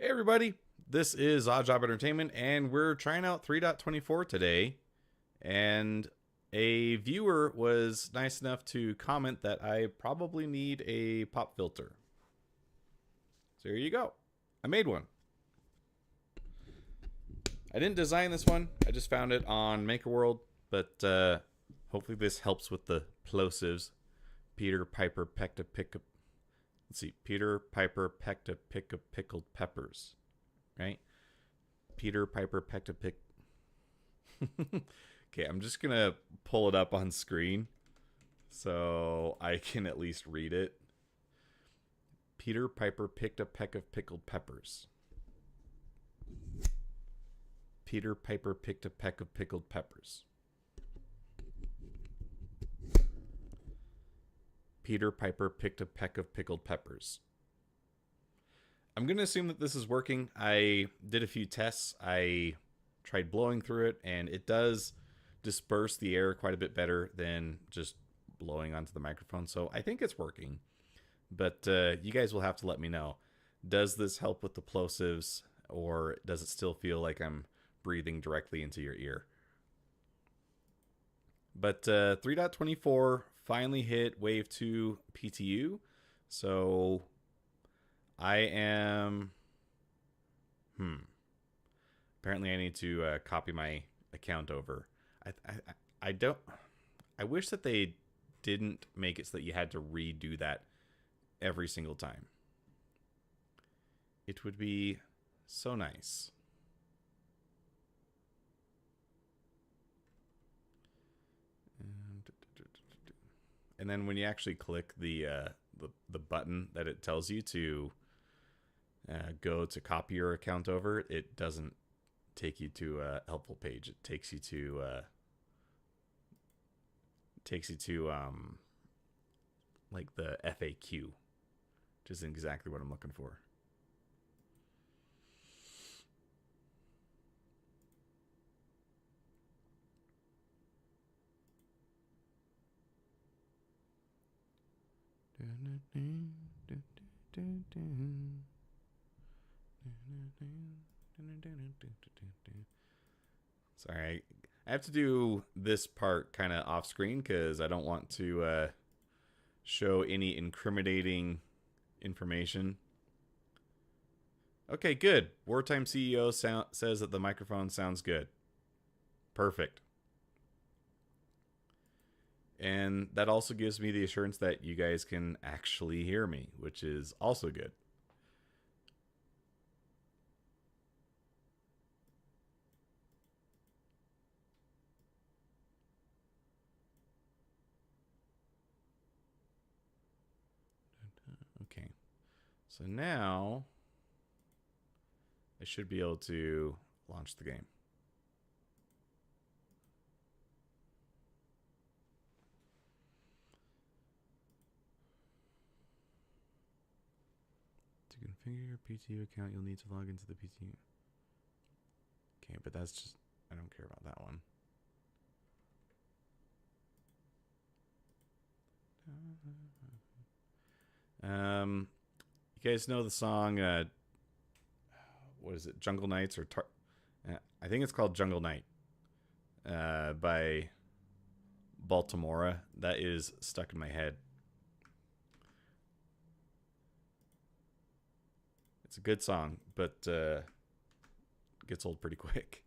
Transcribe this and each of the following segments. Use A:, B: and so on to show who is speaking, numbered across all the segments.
A: Hey everybody, this is Odd Job Entertainment, and we're trying out 3.24 today. And a viewer was nice enough to comment that I probably need a pop filter. So here you go. I made one. I didn't design this one. I just found it on MakerWorld, but hopefully this helps with the plosives. Peter Piper pecked a pick up. Let's see. Peter Piper pecked a pick of pickled peppers. Right? Peter Piper pecked a pick. Okay, I'm just gonna pull it up on screen so I can at least read it. Peter Piper picked a peck of pickled peppers. Peter Piper picked a peck of pickled peppers. Peter Piper picked a peck of pickled peppers. I'm going to assume that this is working. I did a few tests. I tried blowing through it, and it does disperse the air quite a bit better than just blowing onto the microphone. So I think it's working. But you guys will have to let me know. Does this help with the plosives, or does it still feel like I'm breathing directly into your ear? But 3.24 finally hit Wave 2 PTU. So I am... Apparently I need to copy my account over. I don't... I wish that they didn't make it so that you had to redo that every single time. It would be so nice. And then when you actually click the button that it tells you to go to copy your account over, it doesn't take you to a helpful page. It takes you to like the FAQ, which isn't exactly what I'm looking for. Sorry, I have to do this part kind of off screen because I don't want to show any incriminating information. Okay, good. Wartime CEO says that the microphone sounds good. Perfect. And that also gives me the assurance that you guys can actually hear me, which is also good. Okay. So now I should be able to launch the game. To configure your PTU account, you'll need to log into the PTU. Okay, but that's just... I don't care about that one. You guys know the song, what is it, Jungle Nights, or I think it's called Jungle Night, by Baltimora. That is stuck in my head. It's a good song, but gets old pretty quick.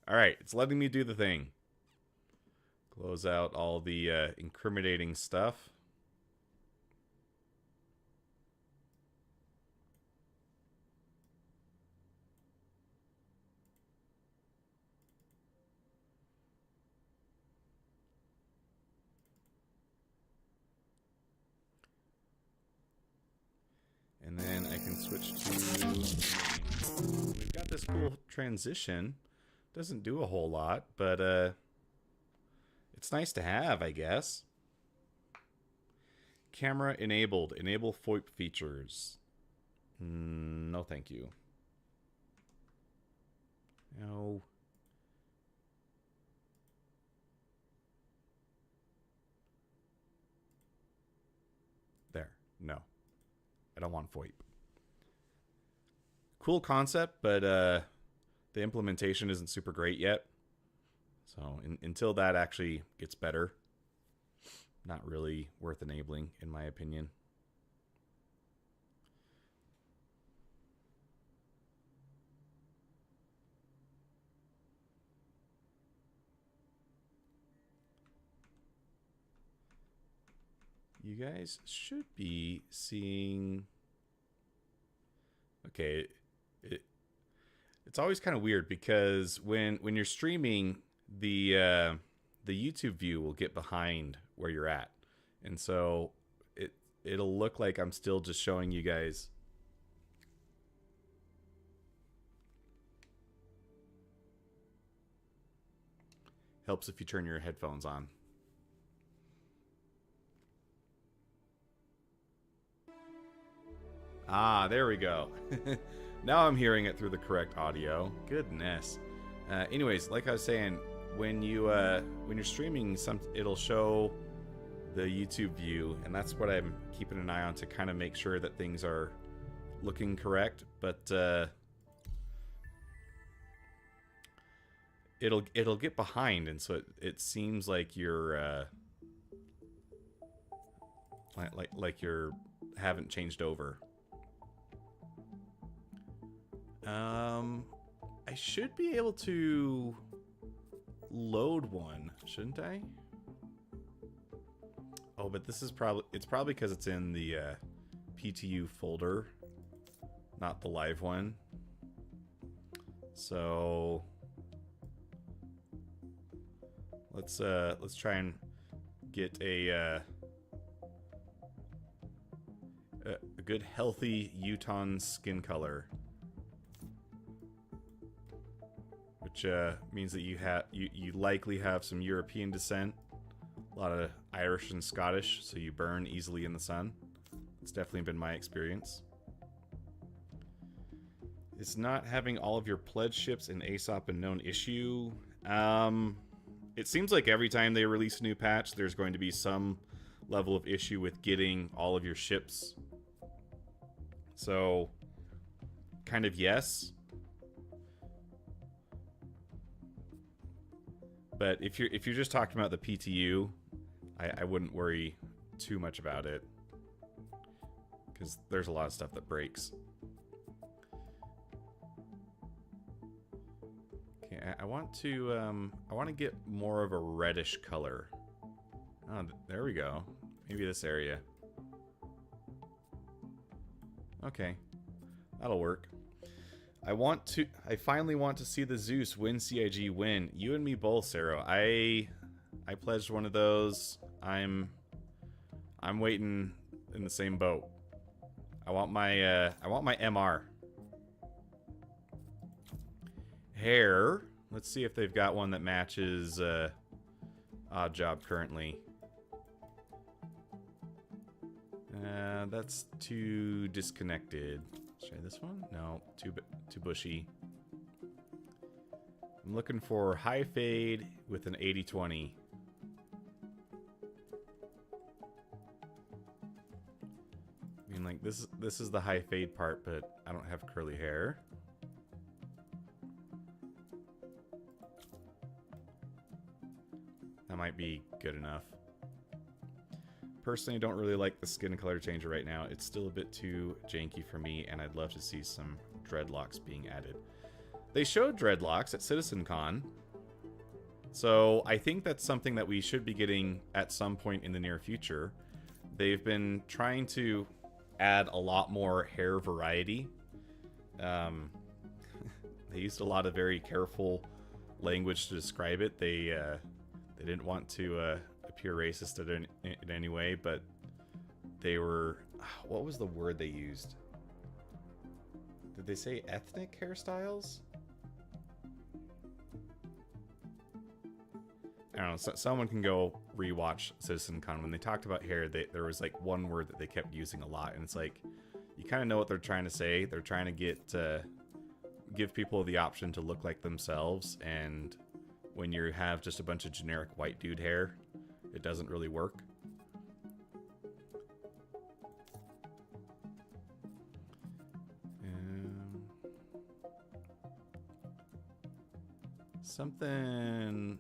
A: All right, it's letting me do the thing. Close out all the incriminating stuff. And then I can switch to... We've got this cool transition. Doesn't do a whole lot, but it's nice to have, I guess. Camera enabled. Enable FOIP features. No, thank you. No. No. I don't want VoIP. Cool concept, but the implementation isn't super great yet. So until that actually gets better, not really worth enabling, in my opinion. You guys should be seeing... Okay, it's always kind of weird because when you're streaming, the YouTube view will get behind where you're at, and so it'll look like I'm still just showing you guys. Helps if you turn your headphones on. Ah, there we go. Now I'm hearing it through the correct audio. Goodness. Anyways, like I was saying, when you're streaming, it'll show the YouTube view, and that's what I'm keeping an eye on to kind of make sure that things are looking correct. But it'll get behind, and so it seems like you're like you're haven't changed over. I should be able to load one, shouldn't I? Oh, but this is probably because it's in the PTU folder, not the live one. So let's try and get a good healthy Uton skin color. Which means that you likely have some European descent, a lot of Irish and Scottish, so you burn easily in the sun. It's definitely been my experience. Is not having all of your pledge ships in ASOP a known issue? It seems like every time they release a new patch, there's going to be some level of issue with getting all of your ships. So, kind of yes. But if you're just talking about the PTU, I wouldn't worry too much about it, because there's a lot of stuff that breaks. Okay, I want to get more of a reddish color. Oh, there we go. Maybe this area. Okay, that'll work. I finally want to see the Zeus win CIG win. You and me both, Sarah. I pledged one of those. I'm waiting in the same boat. I want my MR. Hair. Let's see if they've got one that matches Odd Job currently. That's too disconnected. Let's try this one. No, too bushy. I'm looking for high fade with an 80-20. I mean, like this is the high fade part, but I don't have curly hair. That might be good enough. Personally, I don't really like the skin color changer right now. It's still a bit too janky for me, and I'd love to see some dreadlocks being added. They showed dreadlocks at CitizenCon, so I think that's something that we should be getting at some point in the near future. They've been trying to add a lot more hair variety. They used a lot of very careful language to describe it. They didn't want to appear racist in any way, but they were... What was the word they used? Did they say ethnic hairstyles? I don't know. Someone can go rewatch CitizenCon. When they talked about hair, there was like one word that they kept using a lot, and it's like, you kind of know what they're trying to say. They're trying to give people the option to look like themselves, and when you have just a bunch of generic white dude hair, it doesn't really work. Something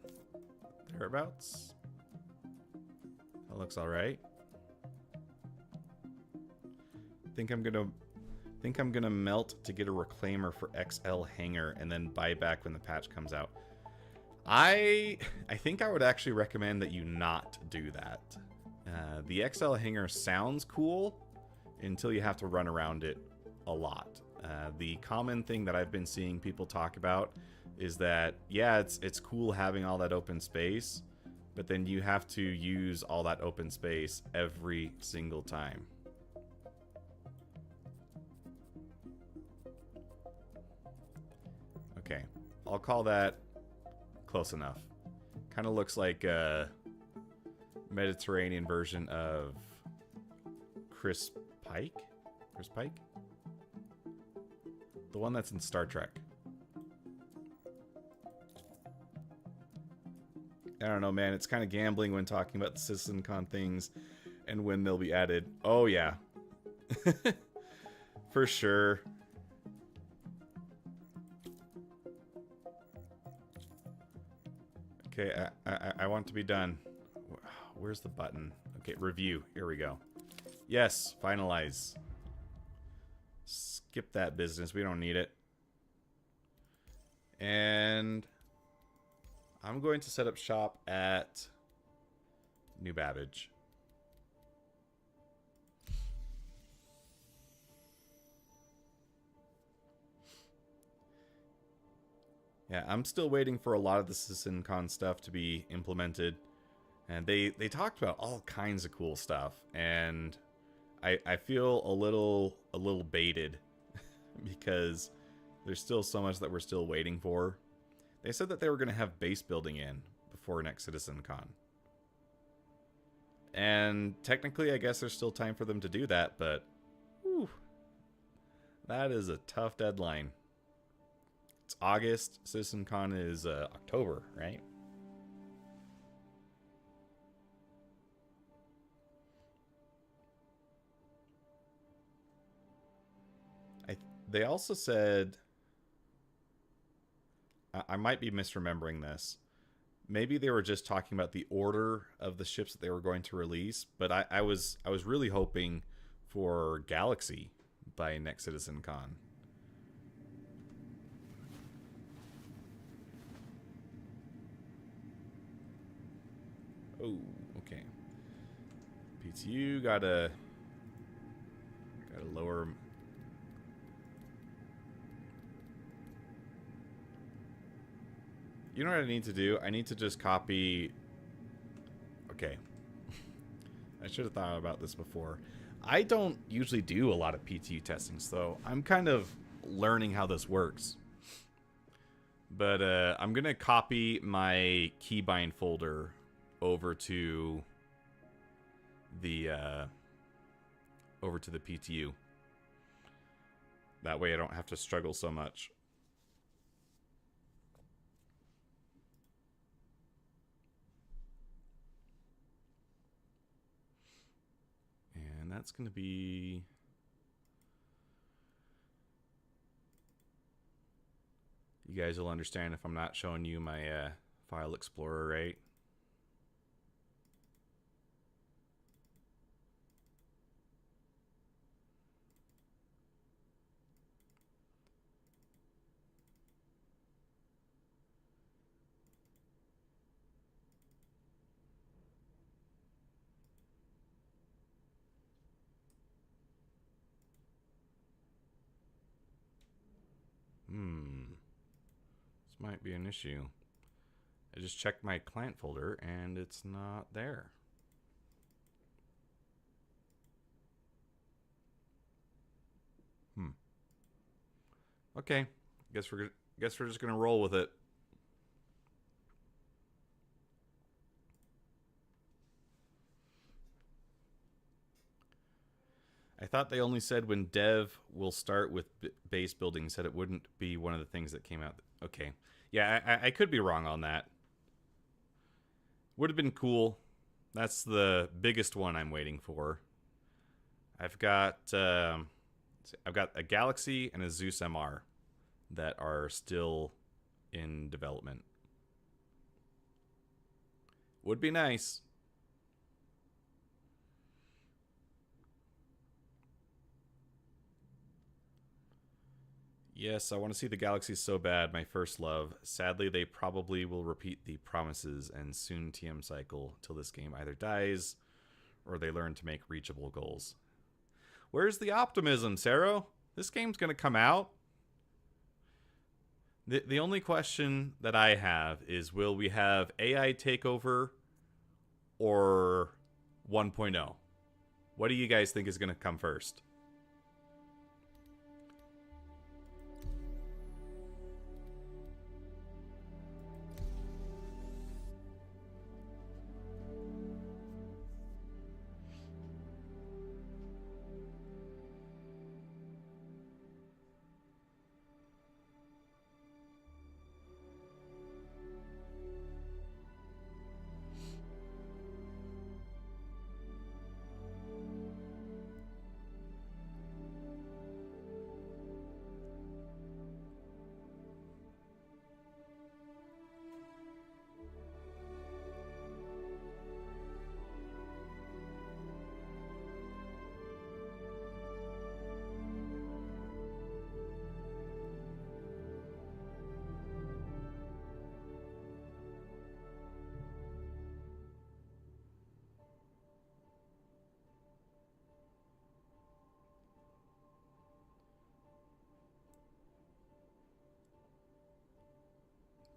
A: thereabouts. That looks all right. Think I'm gonna melt to get a reclaimer for XL hanger and then buy back when the patch comes out. I think I would actually recommend that you not do that. The XL hanger sounds cool until you have to run around it a lot. The common thing that I've been seeing people talk about is that, yeah, it's cool having all that open space, but then you have to use all that open space every single time. Okay, I'll call that close enough. Kind of looks like a Mediterranean version of Chris Pike? Chris Pike? The one that's in Star Trek. I don't know, man. It's kind of gambling when talking about the CitizenCon things and when they'll be added. Oh, yeah. For sure. Okay, I want to be done. Where's the button? Okay, review. Here we go. Yes, finalize. Skip that business. We don't need it. And I'm going to set up shop at New Babbage. Yeah, I'm still waiting for a lot of the CitizenCon stuff to be implemented. And they talked about all kinds of cool stuff. And I feel a little baited because there's still so much that we're still waiting for. They said that they were going to have base building in before next CitizenCon. And technically, I guess there's still time for them to do that, but whew, that is a tough deadline. It's August. CitizenCon is October, right? They also said, I might be misremembering this. Maybe they were just talking about the order of the ships that they were going to release, but I was really hoping for Galaxy by next CitizenCon. Oh, okay. PTU gotta lower. You know what I need to do? I need to just copy. Okay. I should have thought about this before. I don't usually do a lot of PTU testing, so I'm kind of learning how this works. But I'm gonna copy my keybind folder over to the PTU. That way I don't have to struggle so much. And that's going to be... You guys will understand if I'm not showing you my file explorer, right? This might be an issue. I just checked my client folder and it's not there. Okay. Guess we're just gonna roll with it. I thought they only said when dev will start with base building, said it wouldn't be one of the things that came out. Okay. Yeah, I could be wrong on that. Would have been cool. That's the biggest one I'm waiting for. I've got a Galaxy and a Zeus MR that are still in development. Would be nice. Yes, I want to see the galaxy so bad, my first love. Sadly, they probably will repeat the promises and soon TM cycle till this game either dies or they learn to make reachable goals. Where's the optimism, Saro? This game's going to come out. The only question that I have is, will we have AI takeover or 1.0? What do you guys think is going to come first?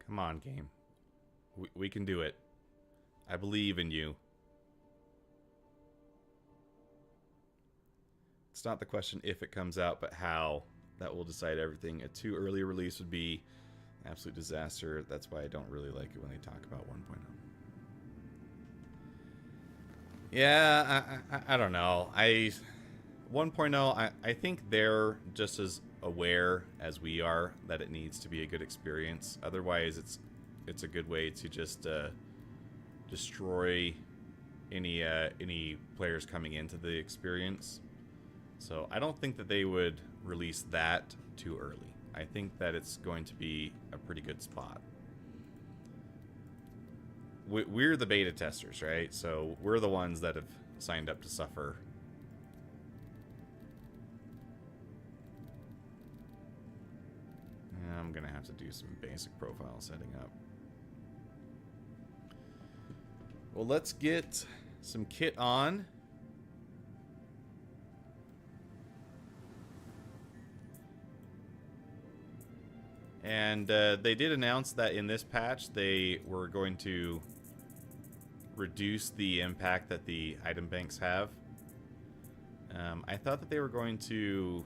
A: Come on, game. We can do it. I believe in you. It's not the question if it comes out, but how. That will decide everything. A too early release would be an absolute disaster. That's why I don't really like it when they talk about 1.0. Yeah, I don't know. 1.0, I think they're just as aware as we are that it needs to be a good experience. Otherwise, it's a good way to just destroy any players coming into the experience. So I don't think that they would release that too early. I think that it's going to be a pretty good spot. We're the beta testers, right? So we're the ones that have signed up to suffer. I'm going to have to do some basic profile setting up. Well, let's get some kit on. And they did announce that in this patch they were going to reduce the impact that the item banks have. I thought that they were going to...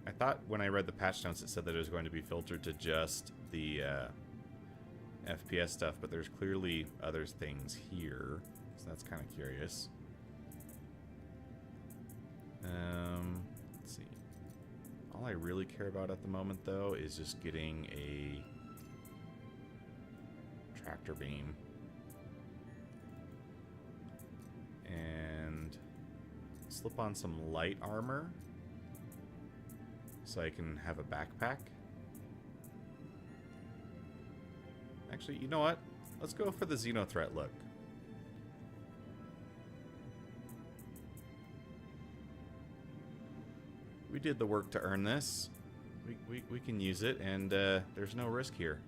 A: I thought when I read the patch notes it said that it was going to be filtered to just the FPS stuff, but there's clearly other things here, so that's kind of curious. Let's see. All I really care about at the moment, though, is just getting a tractor beam. And slip on some light armor so I can have a backpack. Actually, you know what? Let's go for the Xenothreat look. We did the work to earn this. We can use it, and there's no risk here.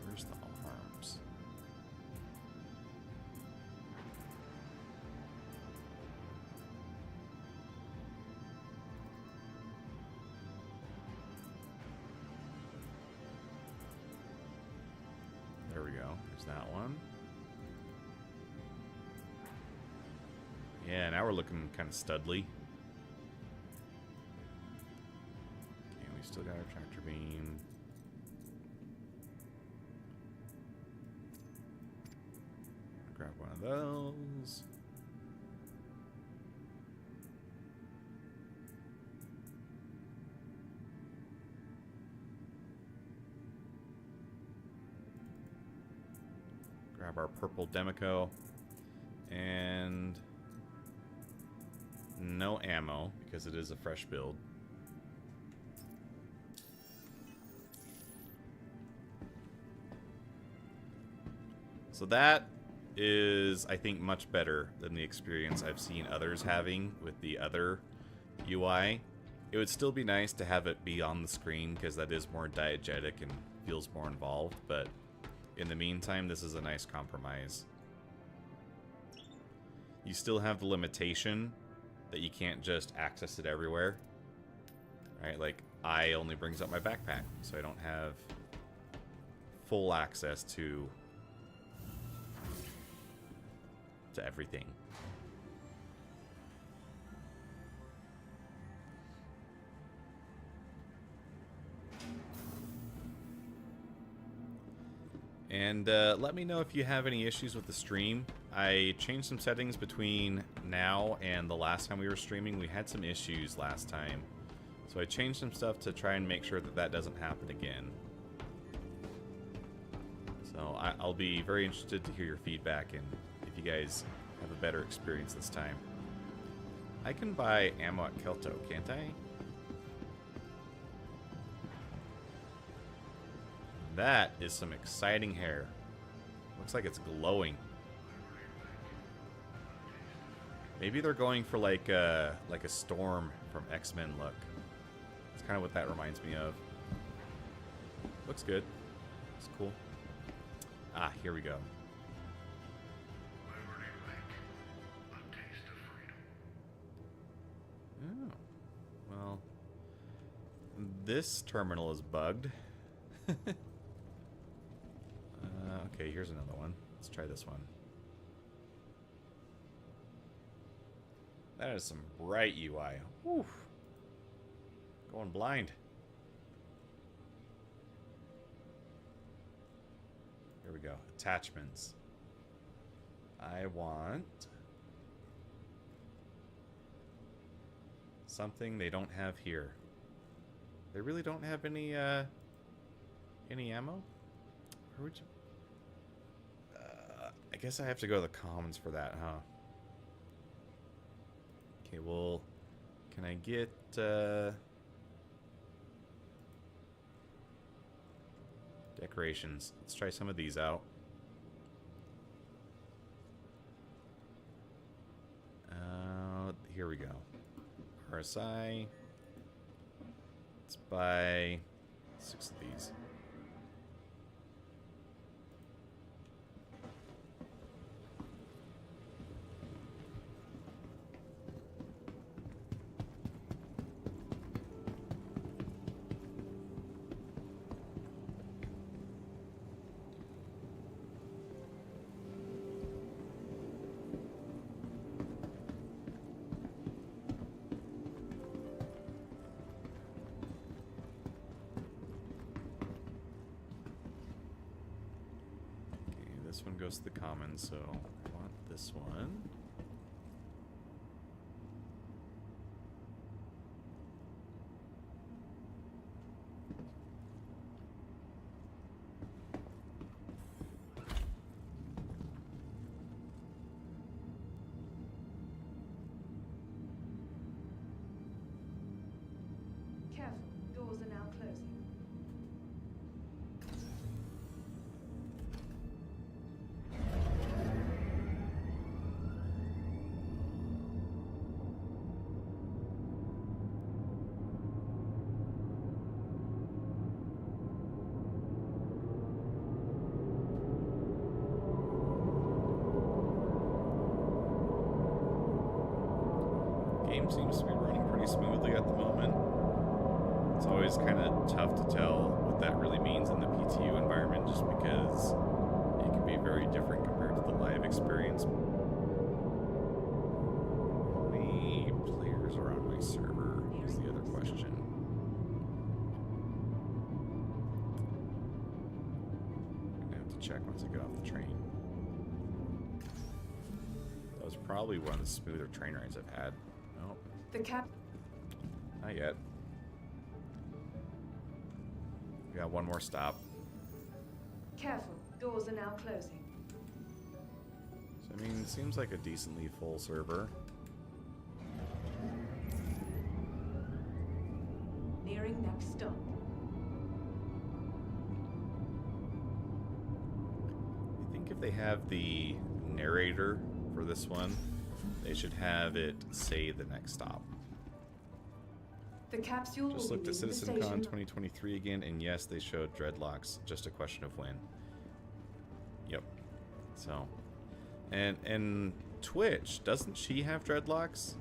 A: Where's the arms? There we go. There's that one. Yeah, now we're looking kind of studly. Okay, we still got our tractor beam. Grab one of those. Grab our purple Demico. And no ammo, because it is a fresh build. So that is, I think, much better than the experience I've seen others having with the other UI. It would still be nice to have it be on the screen because that is more diegetic and feels more involved, but in the meantime, this is a nice compromise. You still have the limitation that you can't just access it everywhere. Right? Like, I only brings up my backpack, so I don't have full access to everything. And let me know if you have any issues with the stream. I changed some settings between now and the last time we were streaming. We had some issues last time. So I changed some stuff to try and make sure that that doesn't happen again. So I'll be very interested to hear your feedback and if you guys have a better experience this time. I can buy ammo at Kelto, can't I? That is some exciting hair. Looks like it's glowing. Maybe they're going for like a Storm from X-Men look. That's kind of what that reminds me of. Looks good. It's cool. Ah, here we go. Oh. Well, this terminal is bugged. Okay, here's another one. Let's try this one. That is some bright UI. Whew. Going blind. Here we go. Attachments. I want something they don't have here. They really don't have any ammo? Where would you... I guess I have to go to the commons for that, huh? Okay, well, can I get decorations? Let's try some of these out. Here we go. RSI. Let's buy 6 of these. This one goes to the commons, so I want this one.
B: Careful, doors are now closing.
A: Game seems to be running pretty smoothly at the moment. It's always kind of tough to tell what that really means in the PTU environment just because it can be very different compared to the live experience. How many players are on my server is the other question. I'm gonna have to check once I get off the train. That was probably one of the smoother train rides I've had. Nope.
B: The cap.
A: Not yet. We got one more stop.
B: Careful, doors are now closing.
A: So, I mean, it seems like a decently full server.
B: Nearing next stop.
A: I think if if they have the narrator for this one, they should have it say the next stop.
B: The capsule
A: Just
B: will
A: looked
B: be
A: at
B: leaving the
A: CitizenCon
B: station.
A: 2023 again, and yes, they showed dreadlocks. Just a question of when. Yep. So, and Twitch, doesn't she have dreadlocks?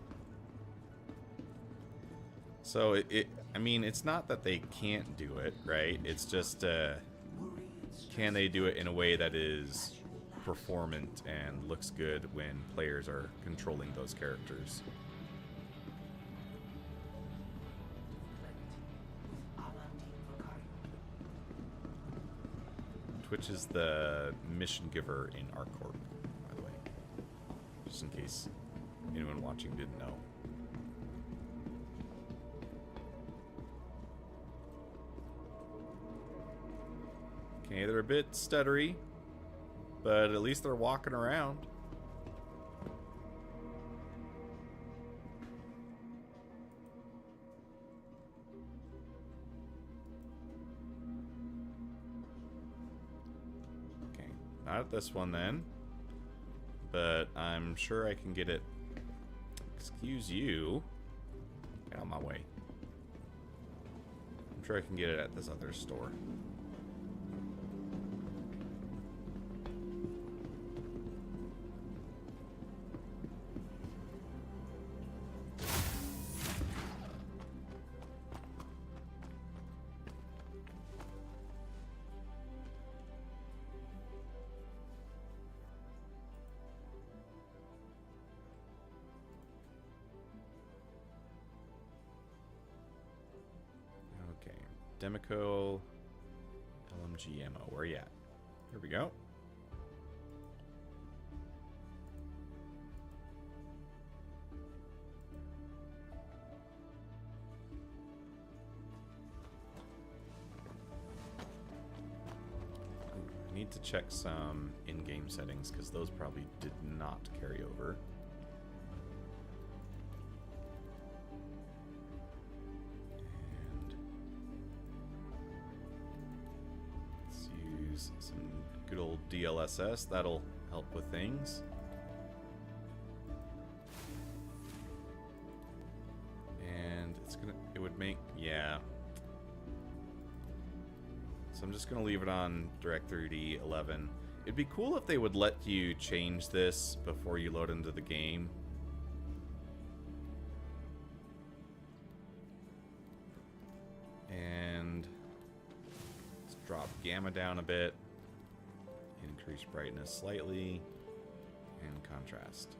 A: So I mean, it's not that they can't do it, right? It's just, can they do it in a way that is performant and looks good when players are controlling those characters? Twitch is the mission giver in ArcCorp, by the way. Just in case anyone watching didn't know. Okay, they're a bit stuttery, but at least they're walking around. Okay, not at this one then, but I'm sure I can get it. Excuse you. Get out of my way. I'm sure I can get it at this other store. Demico LMG ammo. Where are you at? Here we go. I need to check some in-game settings because those probably did not carry over. Some good old DLSS, that'll help with things. And it would make, yeah. So I'm just gonna leave it on Direct3D 11. It'd be cool if they would let you change this before you load into the game. And drop gamma down a bit, increase brightness slightly, and contrast.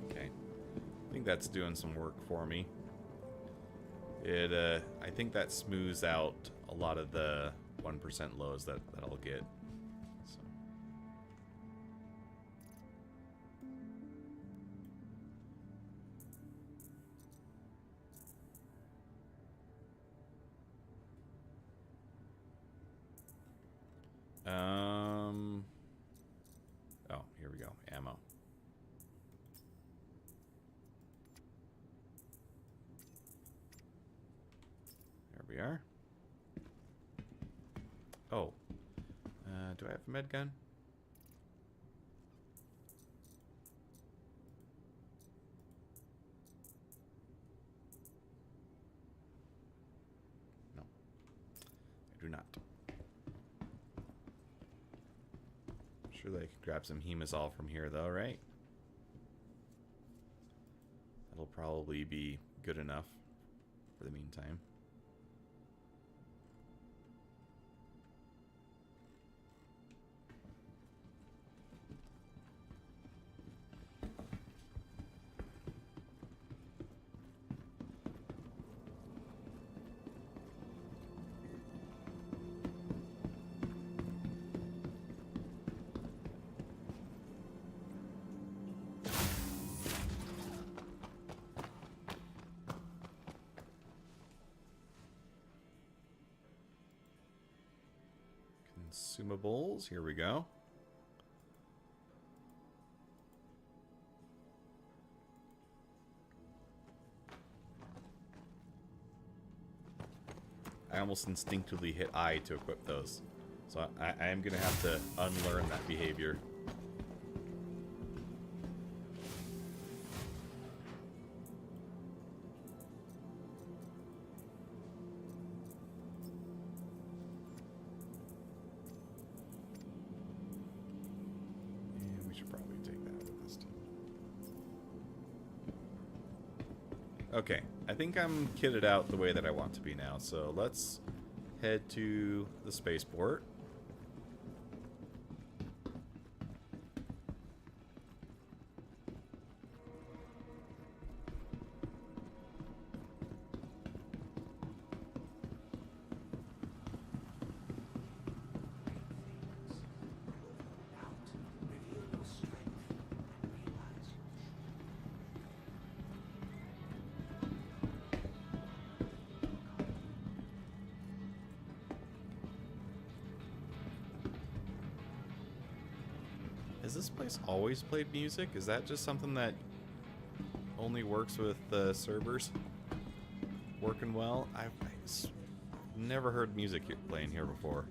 A: Okay, I think that's doing some work for me. I think that smooths out a lot of the 1% lows that I'll get. Oh, here we go. Ammo. There we are. Oh. Do I have a med gun? No. I do not. Surely I could grab some Hemazol from here, though, right? That'll probably be good enough for the meantime. Consumables, here we go. I almost instinctively hit I to equip those. So I am going to have to unlearn that behavior. And we should probably take that with us too. Okay, I think I'm kitted out the way that I want to be now. So let's head to the spaceport. Has this place always played music? Is that just something that only works with servers working well? I've never heard music playing here before.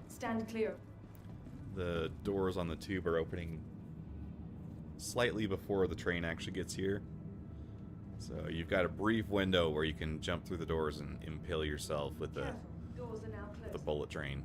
B: Stand clear.
A: The doors on the tube are opening slightly before the train actually gets here. So you've got a brief window where you can jump through the doors and impale yourself with the
B: Doors are now closed.
A: bullet train.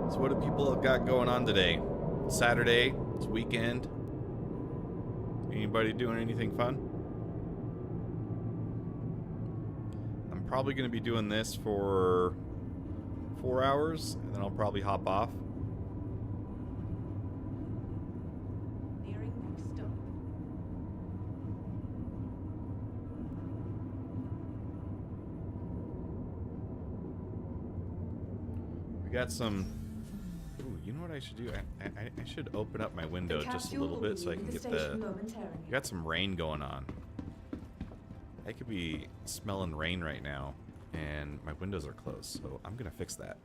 A: So what do people have got going on today? Saturday, it's weekend. Anybody doing anything fun? I'm probably going to be doing this for 4 hours, and then I'll probably hop off.
B: Nearing next stop.
A: We got some... Ooh, you know what I should do? I should open up my window just a little bit so I can get the... We got some rain going on. I could be smelling rain right now, and my windows are closed, so I'm gonna fix that.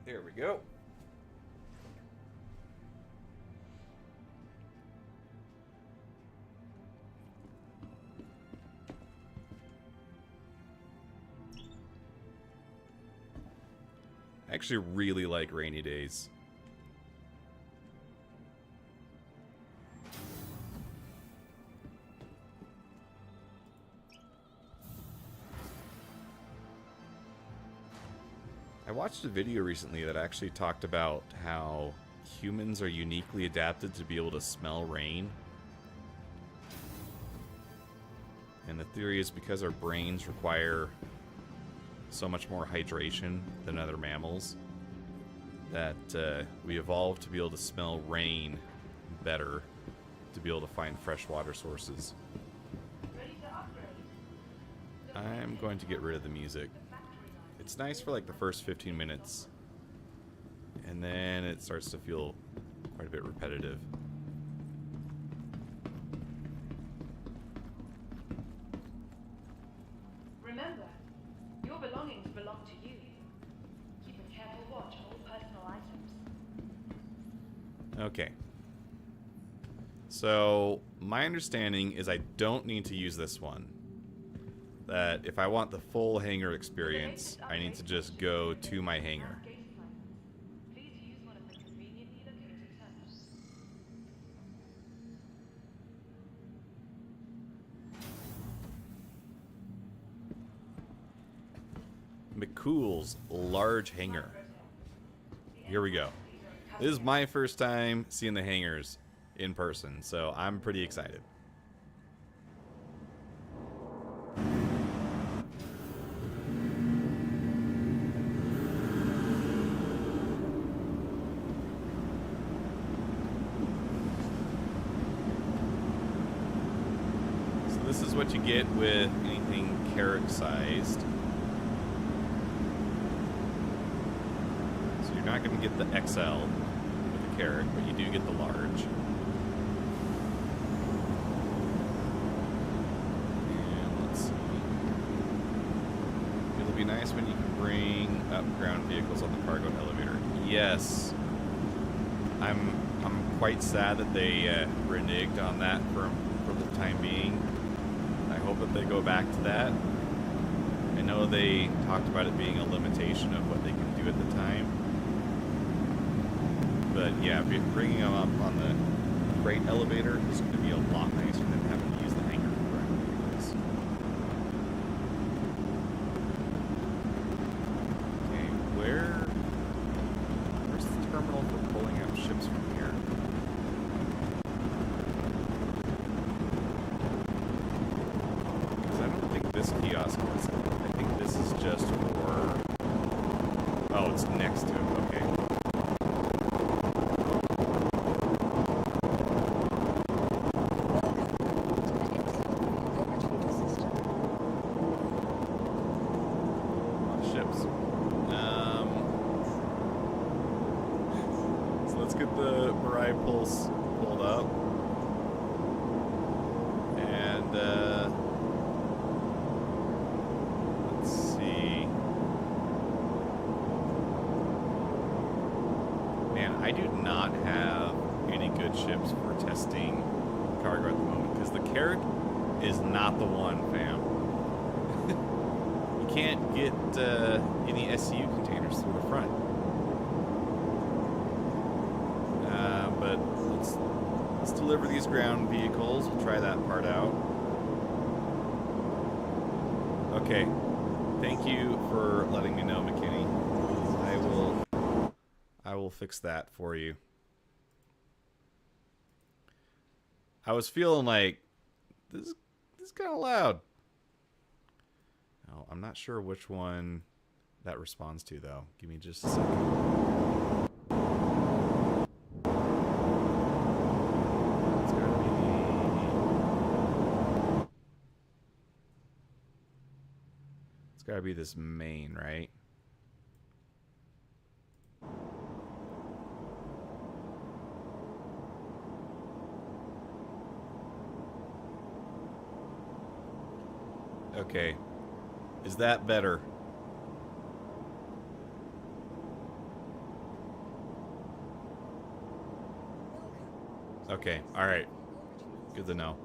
A: There we go. I actually really like rainy days. I watched a video recently that actually talked about how humans are uniquely adapted to be able to smell rain. And the theory is because our brains require so much more hydration than other mammals, that we evolved to be able to smell rain better, to be able to find fresh water sources. I'm going to get rid of the music. It's nice for like the first 15 minutes. And then it starts to feel quite a bit repetitive.
B: Remember, your belongings belong to you. Keep a careful watch on all personal items.
A: Okay. So, my understanding is I don't need to use this one. That if I want the full hangar experience, I need to just go to my hangar.
B: Please use one of the conveniently located terminals.
A: McCool's large hangar. Here we go. This is my first time seeing the hangars in person, so I'm pretty excited. So this is what you get with anything carrot sized. You're not going to get the XL with the carrot, but you do get the large. And let's see. It'll be nice when you can bring up ground vehicles on the cargo elevator. Yes. I'm quite sad that they reneged on that for the time being. I hope that they go back to that. I know they talked about it being a limitation of what they can do at the time. But yeah, bringing them up on the freight elevator is going to be a lot nicer than having to use the hangar for ground vehicles. Okay, where's the terminal for pulling up ships from here? Because I don't think this kiosk is. I think this is just for. Oh, it's next to it. Okay. Pulse pulled up, and let's see. Man, I do not have any good ships for testing cargo at the moment because the Carrack is not the one, fam. You can't get any SCU containers through the front. But let's deliver these ground vehicles. We'll try that part out. Okay. Thank you for letting me know, McKinney. I will fix that for you. I was feeling like this is kind of loud. Oh, I'm not sure which one that responds to though. Give me just a second. It's gotta be this main, right? Okay. Is that better? Okay, alright. Good to know.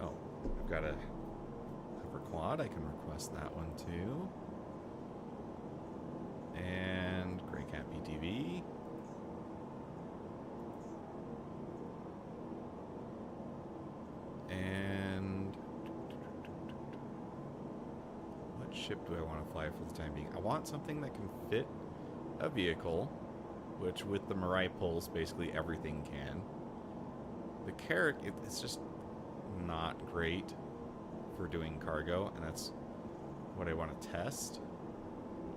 A: Oh, I've got a hover quad. I can request that one too. And Grey Cat BTV. And what ship do I want to fly for the time being? I want something that can fit a vehicle, which with the Mirai Pulse, basically everything can. The Carrack, it's just not great for doing cargo, and that's what I want to test.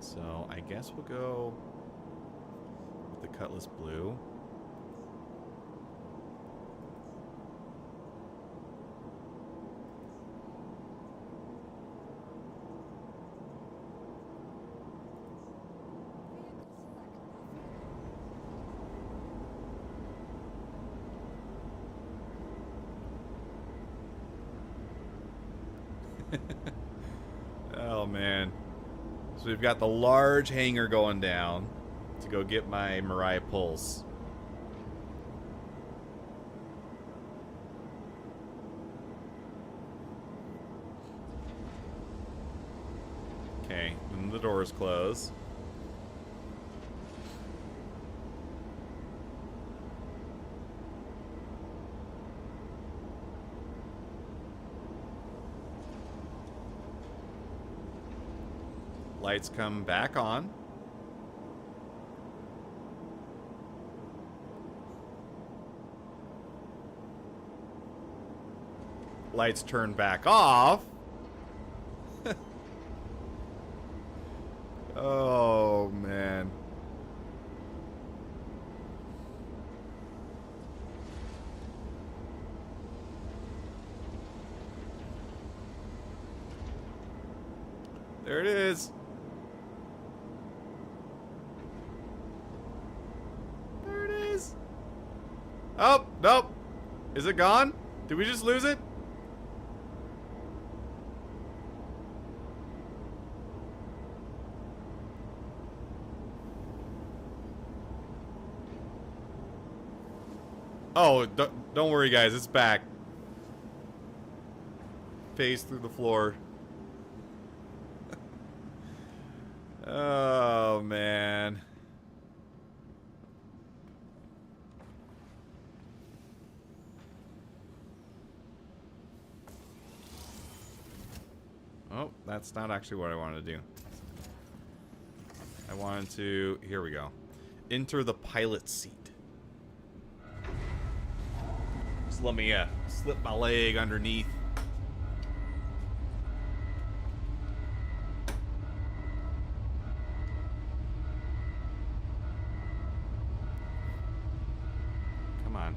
A: So I guess we'll go with the Cutlass Blue. Oh, man. So we've got the large hangar going down to go get my Mariah Pulse. Okay, and the doors close. Lights come back on. Lights turn back off. Oh, man. There it is. There it is. Oh, nope. Is it gone? Did we just lose it? Oh, don't worry, guys. It's back. Phase through the floor. Oh, man. Oh, that's not actually what I wanted to do. I wanted to... Here we go. Enter the pilot seat. Just let me slip my leg underneath. Come on.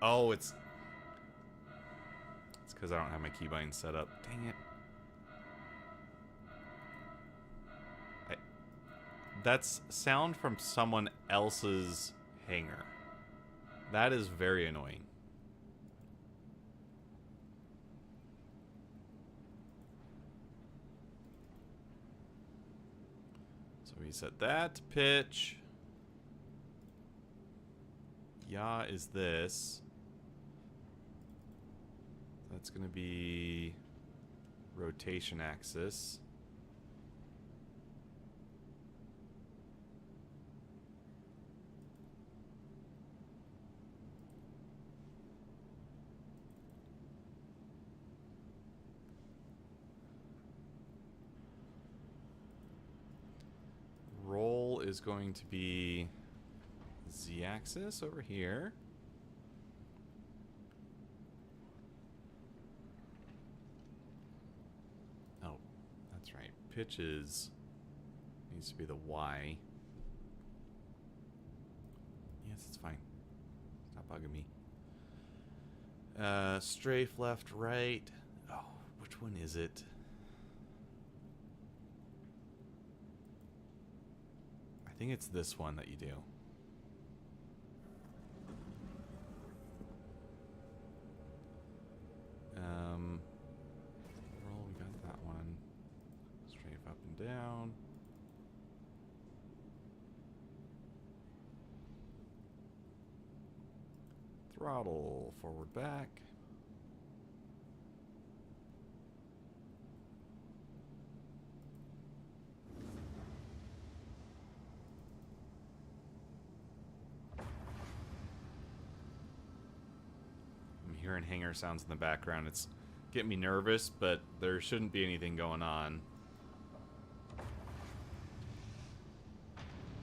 A: Oh, it's because I don't have my keybind set up. Dang it. That's sound from someone else's hangar. That is very annoying. So we set that to pitch. Yaw is this. That's going to be rotation axis. Roll is going to be z-axis over here. Oh, that's right. Pitch needs to be the y. Yes, it's fine. Stop bugging me. Strafe left, right. Oh, which one is it? I think it's this one that you do. Roll, we got that one. Strafe up and down. Throttle forward back. I'm hearing hangar sounds in the background. It's getting me nervous, but there shouldn't be anything going on.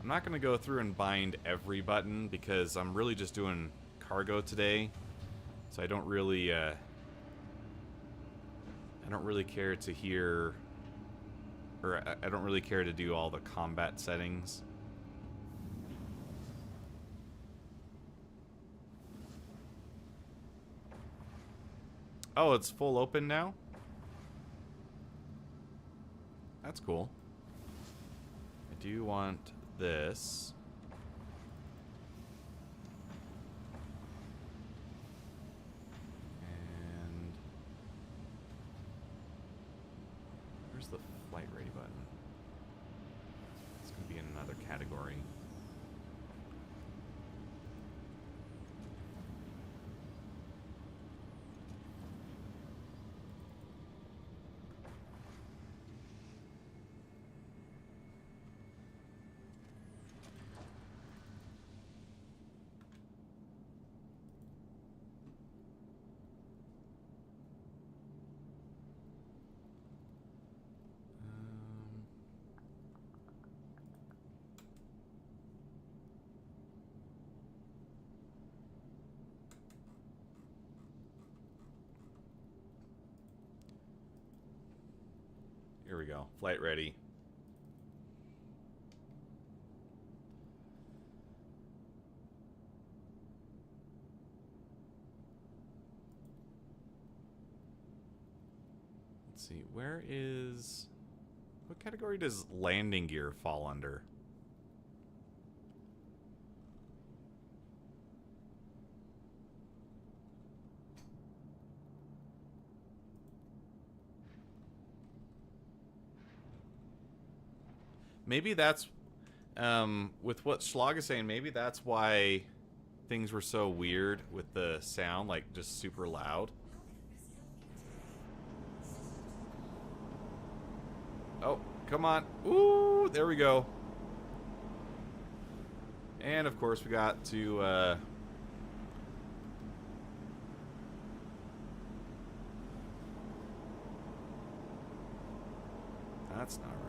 A: I'm not going to go through and bind every button because I'm really just doing cargo today, so I don't really care to hear, or I don't really care to do all the combat settings. Oh, it's full open now? That's cool. I do want this. Where's the flight ready button? It's going to be in another category. Here we go. Flight ready. Let's see. Where is... What category does landing gear fall under? Maybe that's, with what Schlag is saying, maybe that's why things were so weird with the sound, like just super loud. Oh, come on. Ooh, there we go. And of course we got to, that's not right.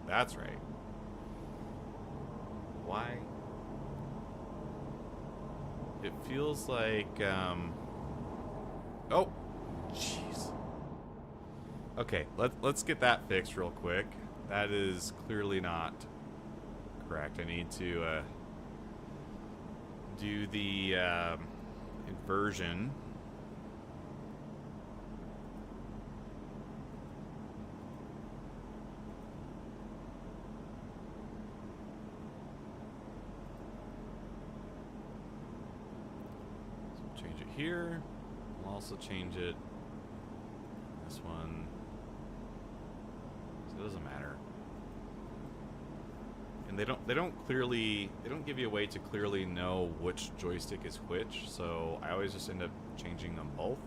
A: That's right. Why? It feels like, oh, jeez. Okay, let's get that fixed real quick. That is clearly not correct. I need to, do the, inversion. Here, I'll also change it. This one, so it doesn't matter. And they don't give you a way to clearly know which joystick is which. So I always just end up changing them both.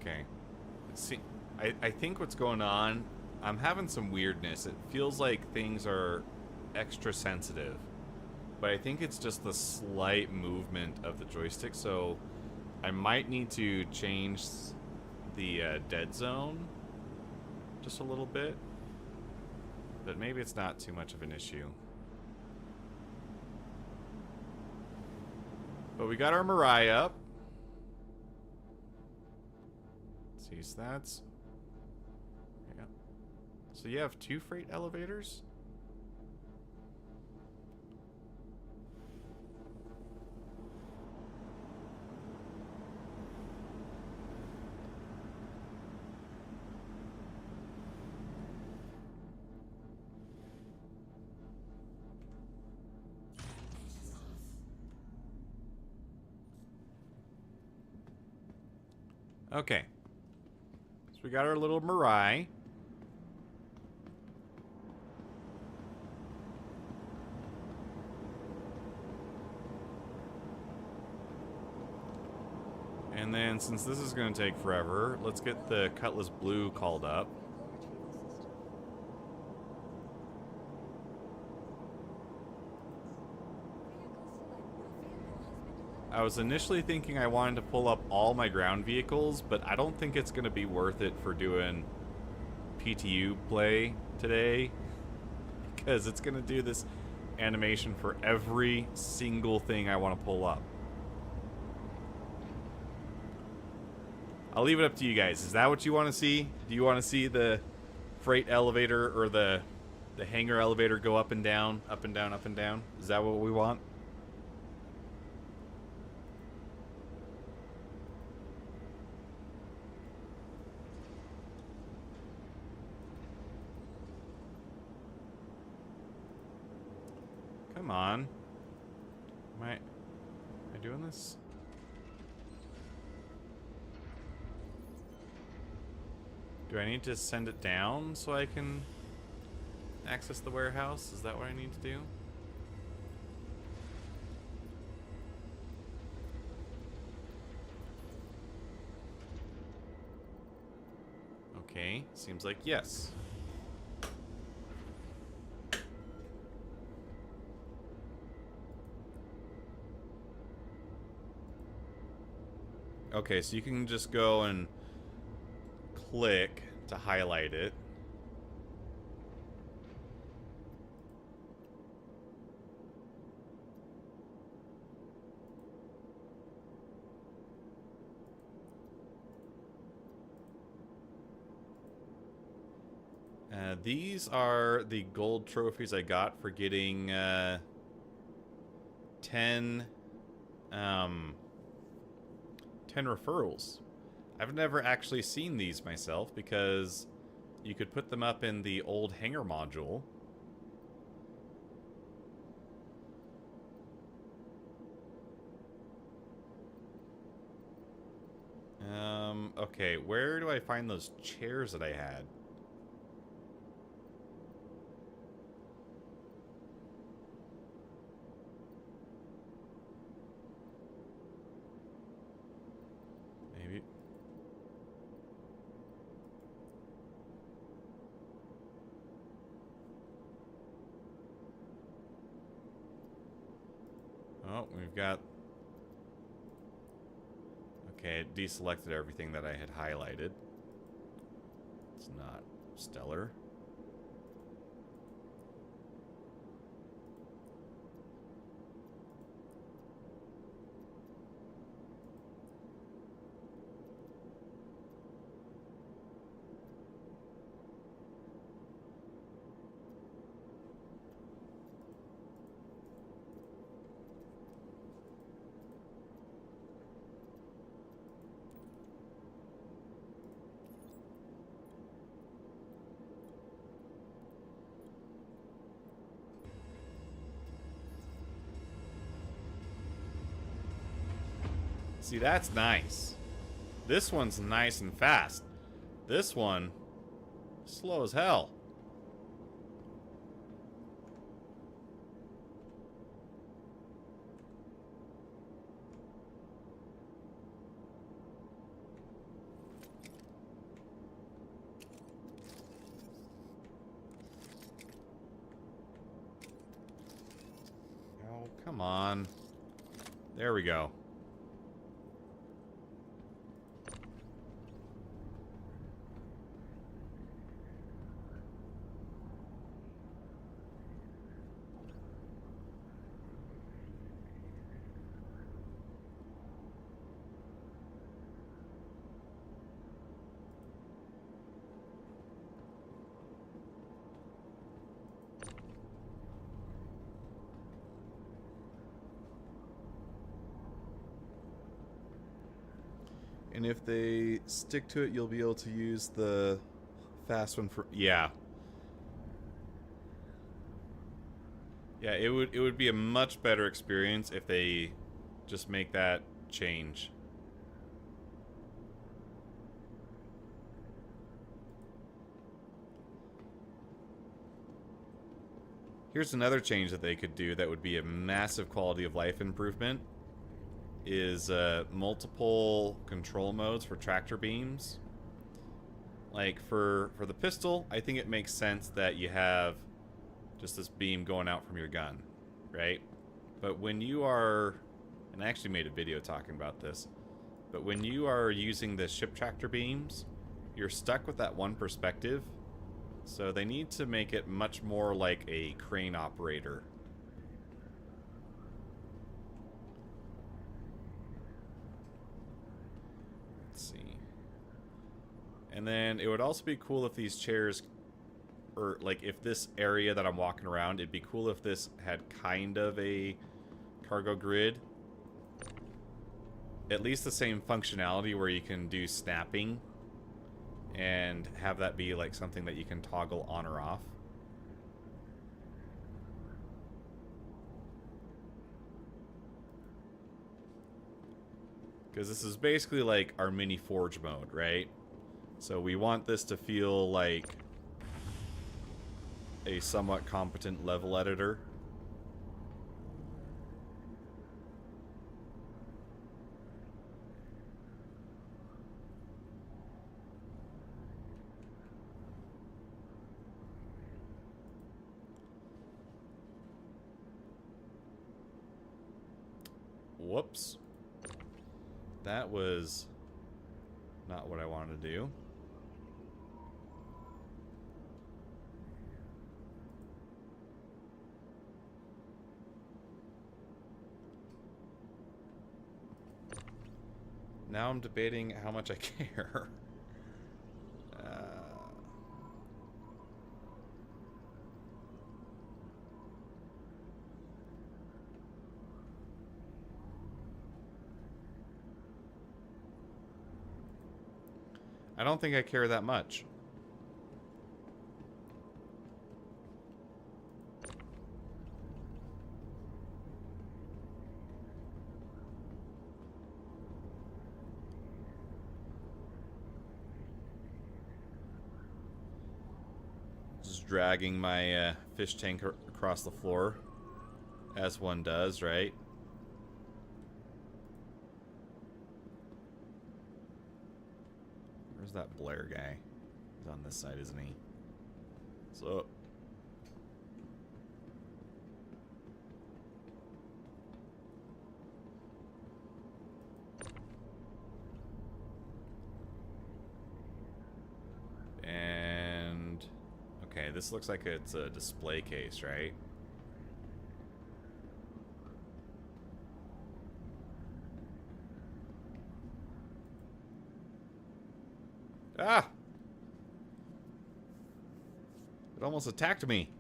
A: Okay. See, I think what's going on, I'm having some weirdness. It feels like things are extra sensitive. But I think it's just the slight movement of the joystick, so I might need to change the dead zone just a little bit. But maybe it's not too much of an issue. But we got our Mirai up. See, so that's... Yeah. So you have 2 freight elevators? Okay. So we got our little Mirai. And then, since this is going to take forever, let's get the Cutlass Blue called up. I was initially thinking I wanted to pull up all my ground vehicles, but I don't think it's going to be worth it for doing PTU play today, because it's going to do this animation for every single thing I want to pull up. I'll leave it up to you guys. Is that what you want to see? Do you want to see the freight elevator or the hangar elevator go up and down, up and down, up and down? Is that what we want? Come on. Am I doing this? Do I need to send it down so I can access the warehouse? Is that what I need to do? Okay, seems like yes. Okay, so you can just go and click to highlight it. These are the gold trophies I got for getting 10 referrals. I've never actually seen these myself because you could put them up in the old hangar module. Okay, where do I find those chairs that I had? Maybe. Oh, we've got... Okay, it deselected everything that I had highlighted. It's not stellar. See, that's nice. This one's nice and fast. This one, slow as hell. Oh, come on. There we go. And if they stick to it, you'll be able to use the fast one for... Yeah. Yeah, it would be a much better experience if they just make that change. Here's another change that they could do that would be a massive quality of life improvement. Is multiple control modes for tractor beams. Like for the pistol, I think it makes sense that you have just this beam going out from your gun, right? But when you are, and I actually made a video talking about this, but when you are using the ship tractor beams, you're stuck with that one perspective. So they need to make it much more like a crane operator. Let's see. And then it would also be cool if these chairs, or like if this area that I'm walking around, it'd be cool if this had kind of a cargo grid. At least the same functionality where you can do snapping and have that be like something that you can toggle on or off. Because this is basically like our mini forge mode, right? So we want this to feel like a somewhat competent level editor. Whoops. That was not what I wanted to do. Now I'm debating how much I care. I don't think I care that much. Just dragging my fish tank across the floor, as one does, right? Where's that Blair guy? He's on this side, isn't he? So... And... Okay, this looks like it's a display case, right? Ah! It almost attacked me.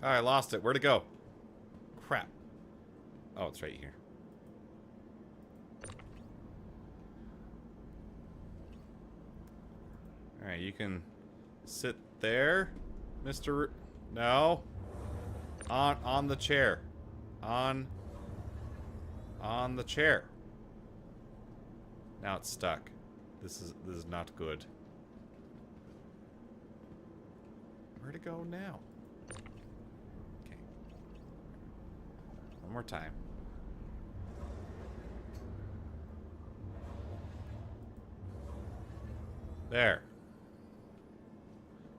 A: Oh, I lost it. Where'd it go? Crap. Oh, it's right here. Alright, you can sit there, Mr. No. On the chair. On the chair. Now it's stuck. This is not good. Where'd it go now? One more time. There.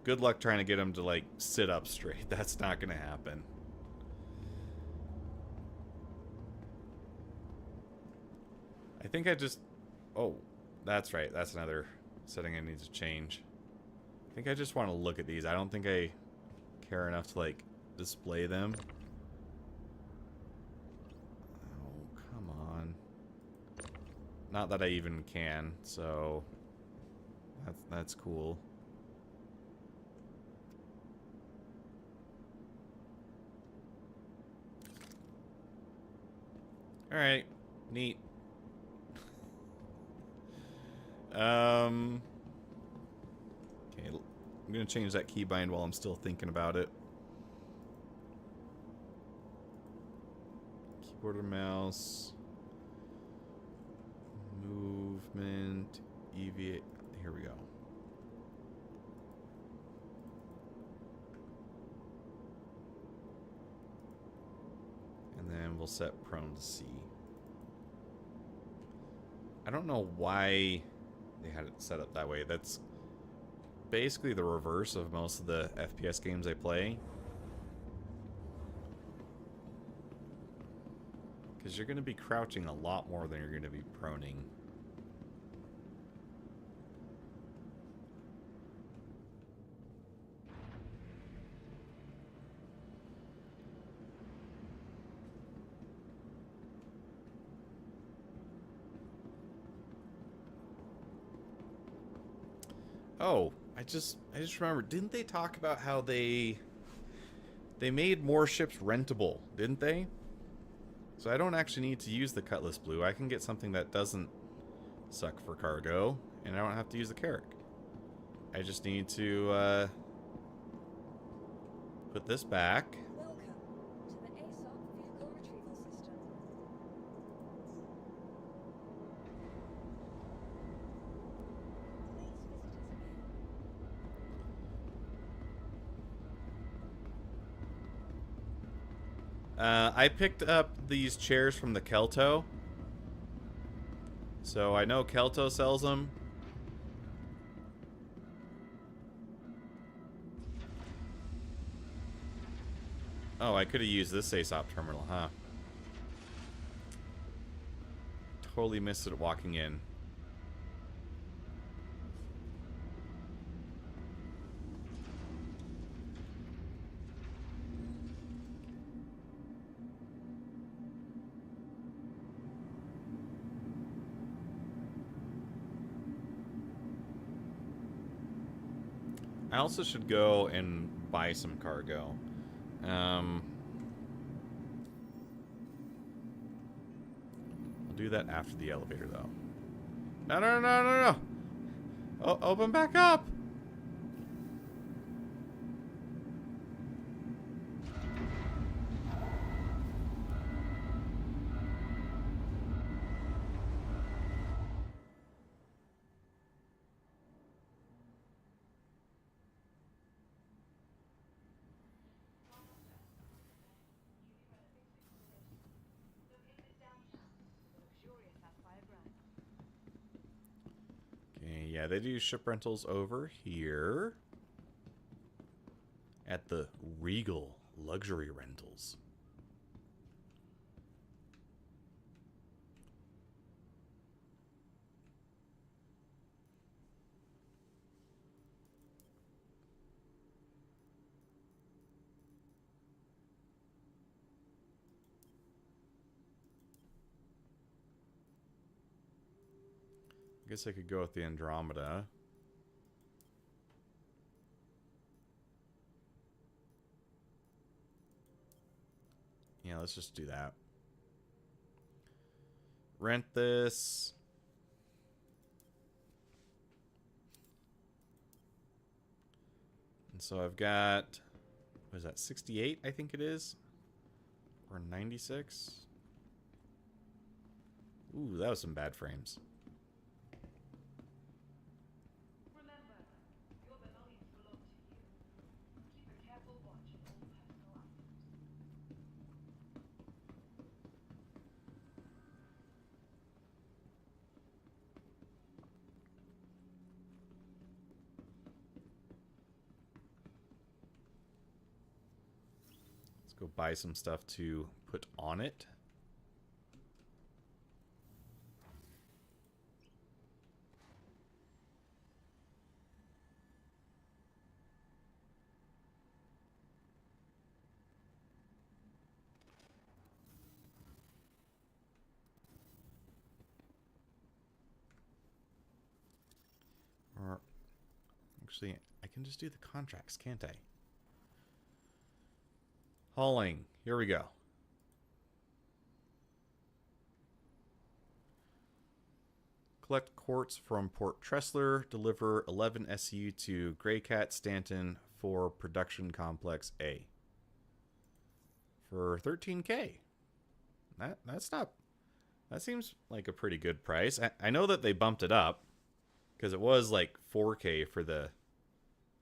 A: Good luck trying to get him to, like, sit up straight. That's not gonna happen. I think I just... Oh, that's right. That's another setting I need to change. I think I just want to look at these. I don't think I care enough to, like, display them. Not that I even can, so that's cool. All right, neat. Okay, I'm gonna change that keybind while I'm still thinking about it. Keyboard or mouse. Movement, EVA, here we go. And then will set prone to C. I don't know why they had it set up that way. That's basically the reverse of most of the FPS games I play. Because you're going to be crouching a lot more than you're going to be proning. Oh, I just remembered. Didn't they talk about how they made more ships rentable, didn't they? So I don't actually need to use the Cutlass Blue. I can get something that doesn't suck for cargo, and I don't have to use the Carrack. I just need to put this back.
C: Welcome to the ASOP vehicle retrieval system. Please visit us again.
A: I picked up these chairs from the Kelto. So I know Kelto sells them. Oh, I could have used this ASOP terminal, huh? Totally missed it walking in. I also should go and buy some cargo. I'll do that after the elevator, though. No, no, no, no, no! Oh, open back up! Okay, yeah, they do ship rentals over here at the Regal Luxury Rentals. I guess I could go with the Andromeda. Yeah, let's just do that. Rent this. And so I've got, what is that, 68, I think it is? Or 96? Ooh, that was some bad frames.
B: Remember, your belongings belong to you. Keep a careful watch on all personal items.
A: Let's go buy some stuff to put on it. Or, actually, I can just do the contracts, can't I? Hauling. Here we go. Collect quartz from Port Tressler. Deliver 11 SU to Greycat Stanton for Production Complex A. For 13K. That's not... That seems like a pretty good price. I know that they bumped it up. Because it was like 4K for the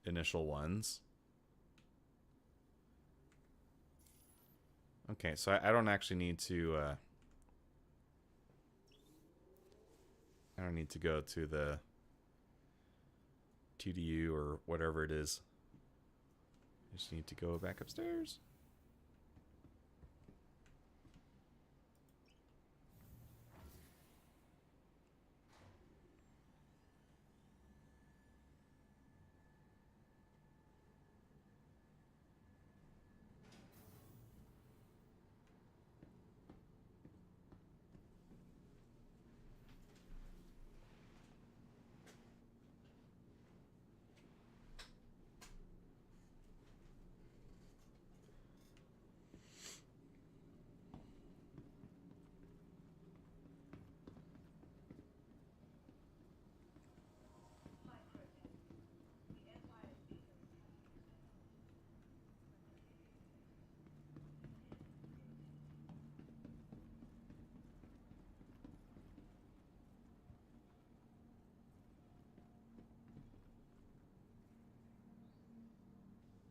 A: initial ones. Okay, so I don't actually need to... I don't need to go to the PTU or whatever it is. I just need to go back upstairs.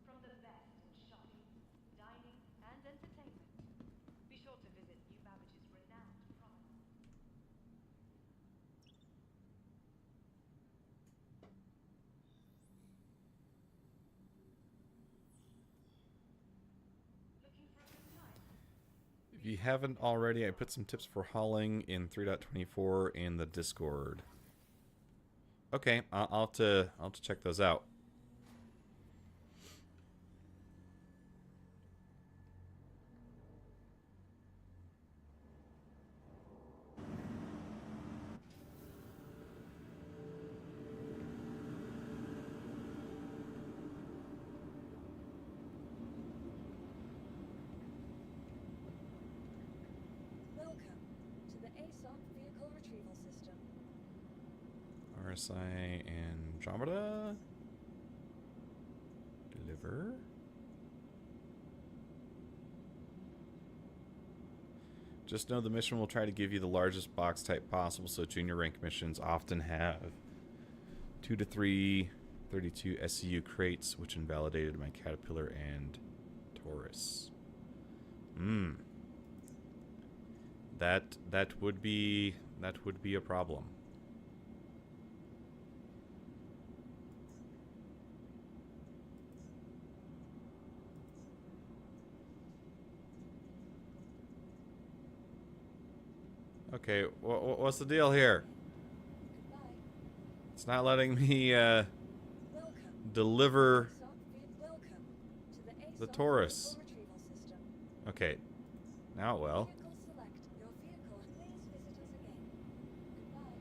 B: From the best in shopping, dining, and entertainment, be sure to visit New Babbage's renowned promenade. Looking for a good time?
A: If you haven't already, I put some tips for hauling in 3.24 in the Discord. Okay, I'll have to check those out.
C: Welcome to the ASOC Vehicle Retrieval System.
A: RSI Andromeda. Deliver. Just know the mission will try to give you the largest box type possible, so junior rank missions often have 2 to 3 32 SCU crates, which invalidated my Caterpillar and Taurus. That would be a problem. Okay, what's the deal here?
C: Goodbye.
A: It's not letting me
C: Welcome.
A: deliver
C: Welcome to the ASOC
A: the Taurus.
C: Vehicle Retrieval System.
A: Okay, now it will.
C: Vehicle select your vehicle. Please visit us again. Goodbye.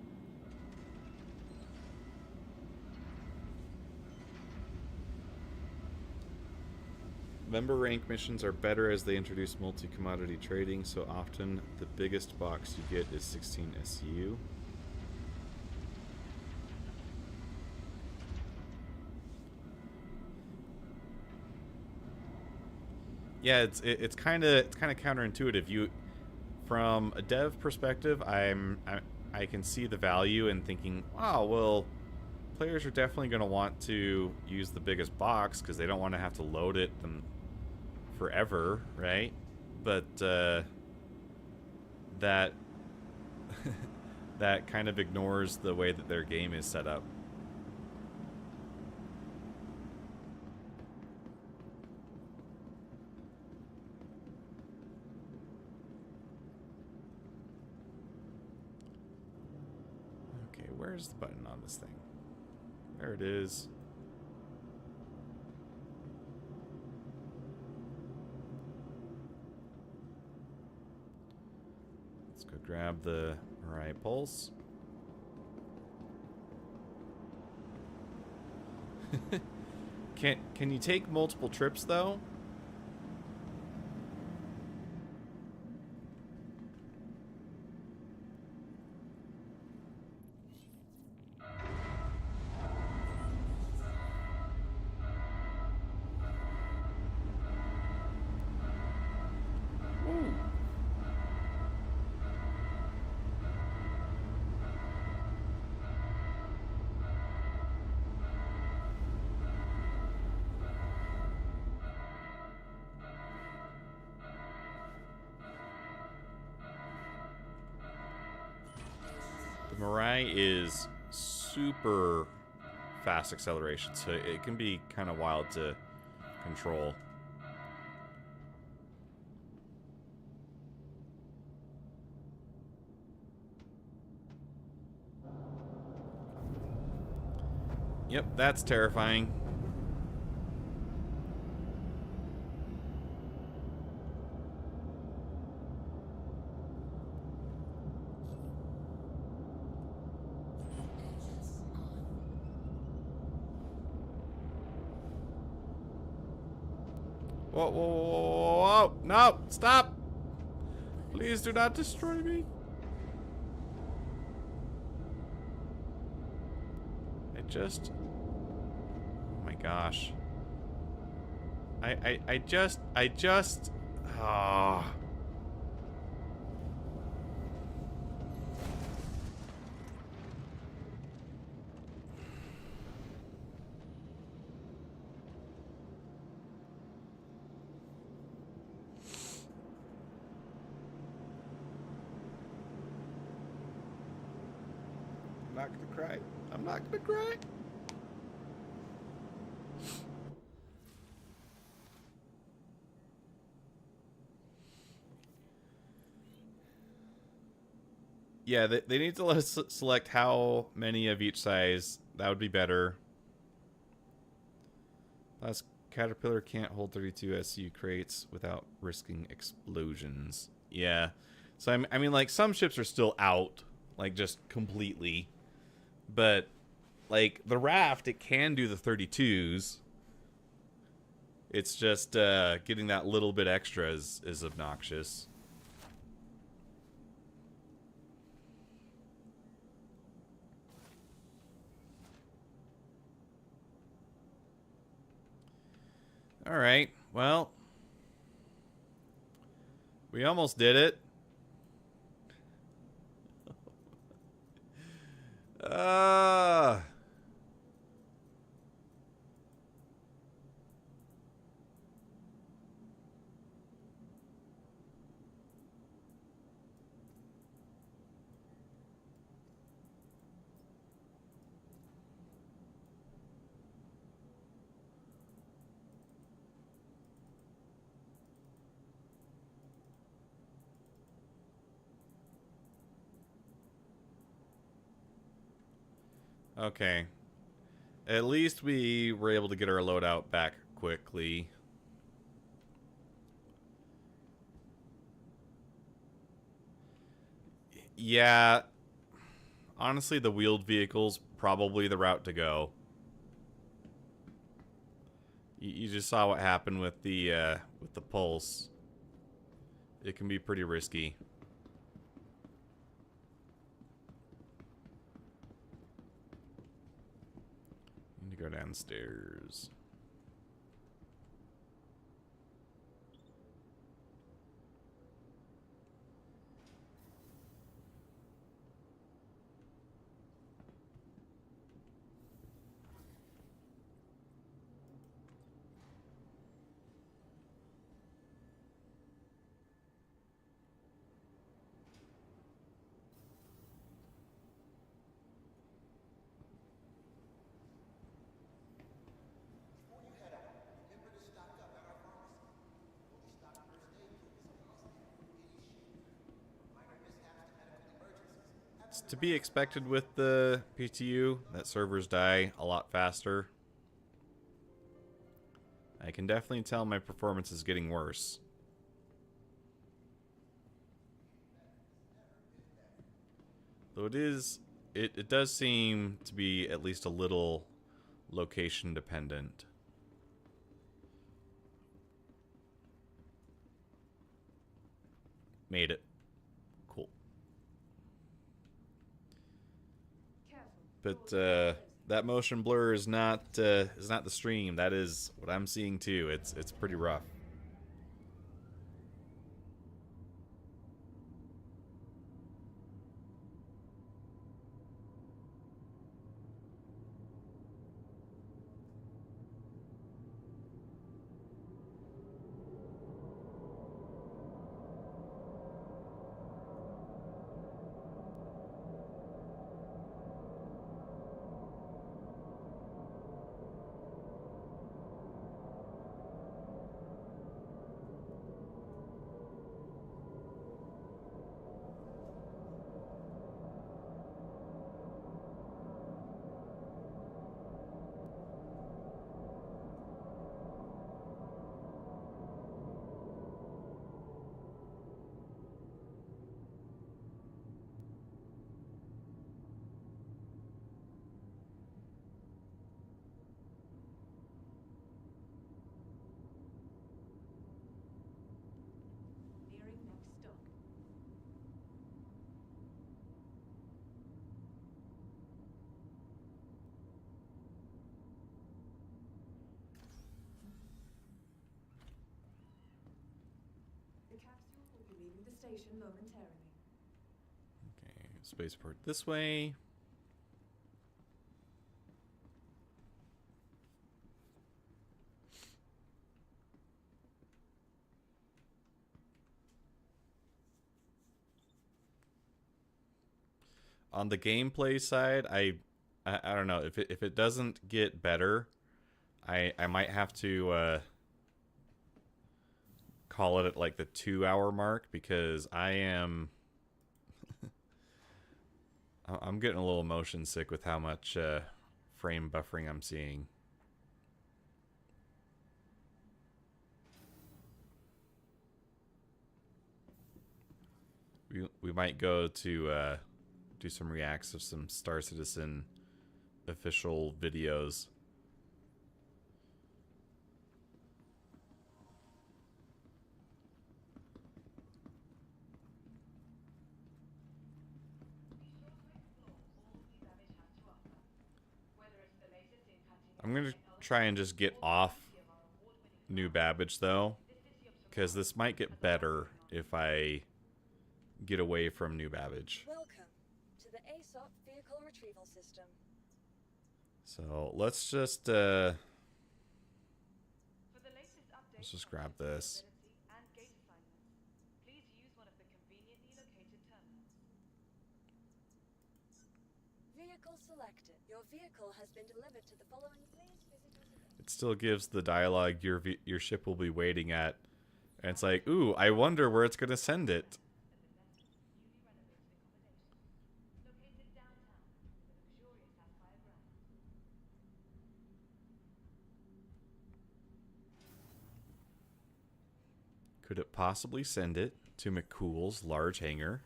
A: Member rank missions are better as they introduce multi-commodity trading, so often the biggest box you get is 16 SCU. Yeah, it's kind of counterintuitive. You, from a dev perspective, I can see the value in thinking, wow, well, players are definitely going to want to use the biggest box because they don't want to have to load it them forever, right? But that that kind of ignores the way that their game is set up. Okay, where's the button on this thing? There it is. Let's go grab the Mirai Pulse. Can you take multiple trips though? Ooh. The Mirai is super fast acceleration, so it can be kind of wild to control. Yep, that's terrifying. Whoa, whoa, whoa, whoa, whoa, no, stop! Please do not destroy me. Oh my gosh. I just, ah. I'm not gonna cry. I'm not gonna cry. Yeah, they need to let us select how many of each size. That would be better. Plus, Caterpillar can't hold 32 SU crates without risking explosions. Yeah. So, I mean, like, some ships are still out. Like, just completely. But, like, the Raft, it can do the 32s. It's just getting that little bit extra is obnoxious. All right, well, we almost did it. Okay. At least we were able to get our loadout back quickly. Yeah. Honestly, the wheeled vehicle's probably the route to go. You just saw what happened with the pulse. It can be pretty risky. Need to go downstairs. It's to be expected with the PTU that servers die a lot faster. I can definitely tell my performance is getting worse. Though it does seem to be at least a little location dependent. Made it. Cool. But that motion blur is not the stream. That is what I'm seeing too. It's pretty rough.
D: station momentarily.
A: Okay, spaceport this way. On the gameplay side, I don't know if it doesn't get better, I might have to call it at like the 2 hour mark because I'm getting a little motion sick with how much frame buffering I'm seeing. We might go to do some reacts of some Star Citizen official videos. I'm gonna try and just get off New Babbage though, because this might get better if I get away from New Babbage.
C: Welcome to the ASOC vehicle retrieval system.
A: So let's just grab this.
B: Please use one of the conveniently located terminals.
C: Vehicle selected. Your vehicle has been delivered to the following. Please visit us.
A: It still gives the dialogue your ship will be waiting at, and it's like, ooh, I wonder where it's gonna send it.
B: Located downtown, with a luxurious sapphire ground.
A: Could it possibly send it to McCool's large hangar?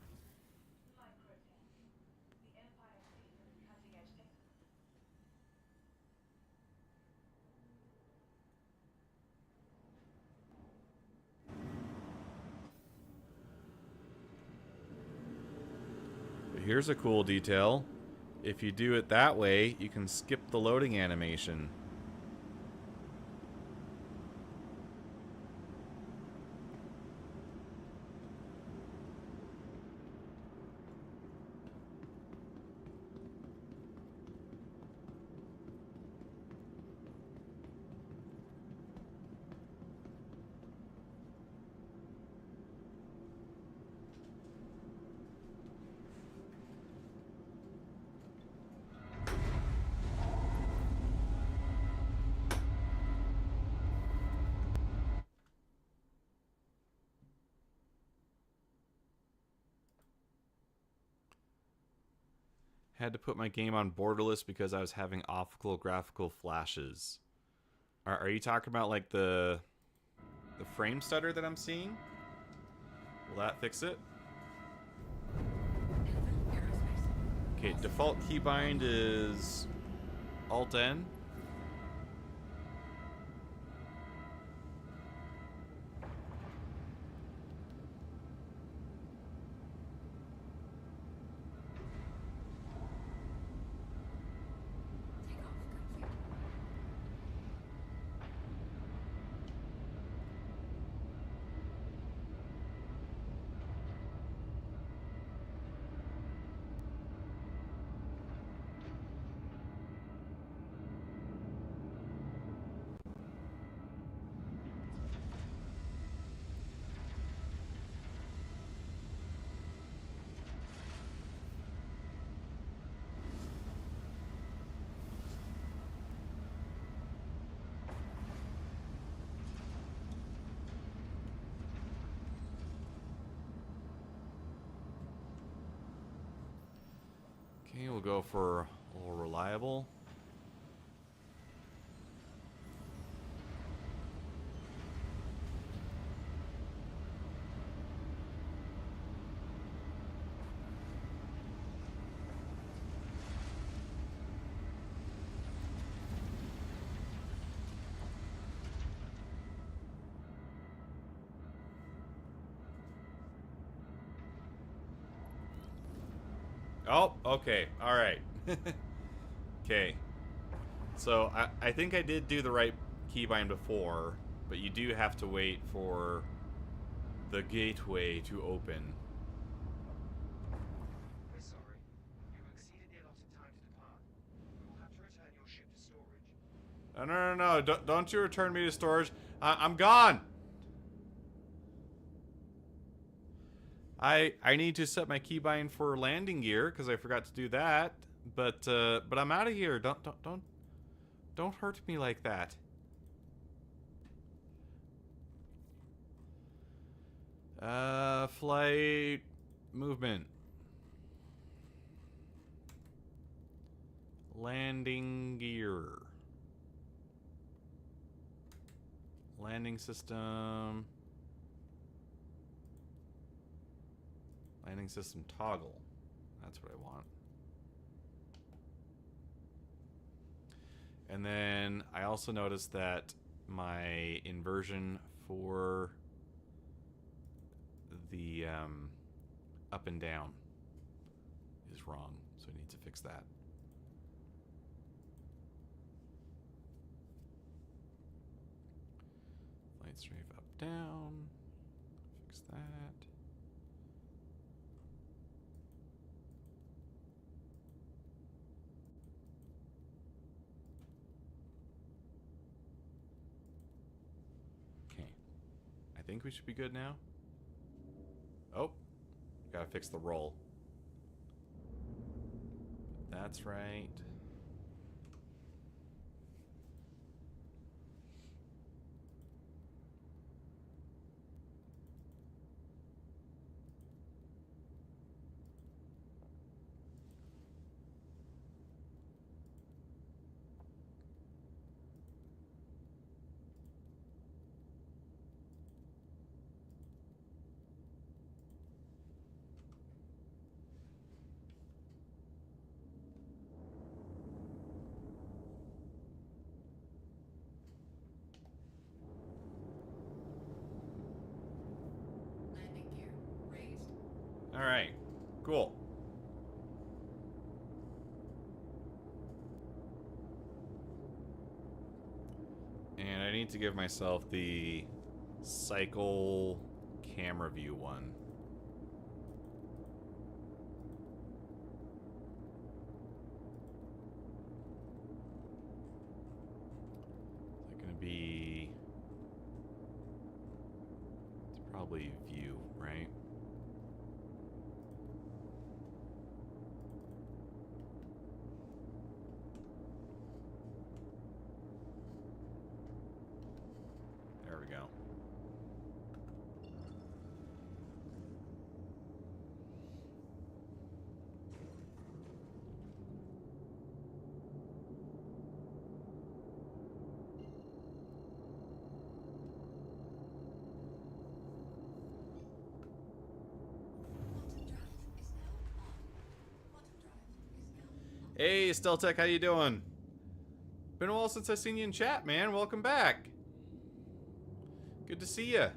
B: Microtech, the Empire Fleet of cutting-edge technology.
A: But here's a cool detail. If you do it that way, you can skip the loading animation. Had to put my game on borderless because I was having optical graphical flashes. Are you talking about like the frame stutter that I'm seeing? Will that fix it? Okay, default keybind is Alt-N. Okay, we'll go for a little reliable. Oh, okay. All right. Okay. So I think I did do the right keybind before, but you do have to wait for the gateway to open.
D: We're sorry. You've exceeded the allotted time to depart. We will have to return your ship to storage.
A: No. Don't you return me to storage. I'm gone. I need to set my keybind for landing gear because I forgot to do that. But I'm out of here. Don't hurt me like that. Flight movement. Landing gear. Landing system. Landing system toggle. That's what I want. And then I also noticed that my inversion for the up and down is wrong, so I need to fix that. Flight strafe up, down. Fix that. Okay. I think we should be good now. Oh, gotta fix the roll. That's right.
C: Landing gear raised.
A: All right, cool. And I need to give myself the cycle camera view one. Is it gonna be? It's probably view, right? There we go.
C: Quantum drive is now on. Quantum drive is now on.
A: Hey, Steltech, how you doing? Been a while since I seen you in chat, man. Welcome back. Good to see you.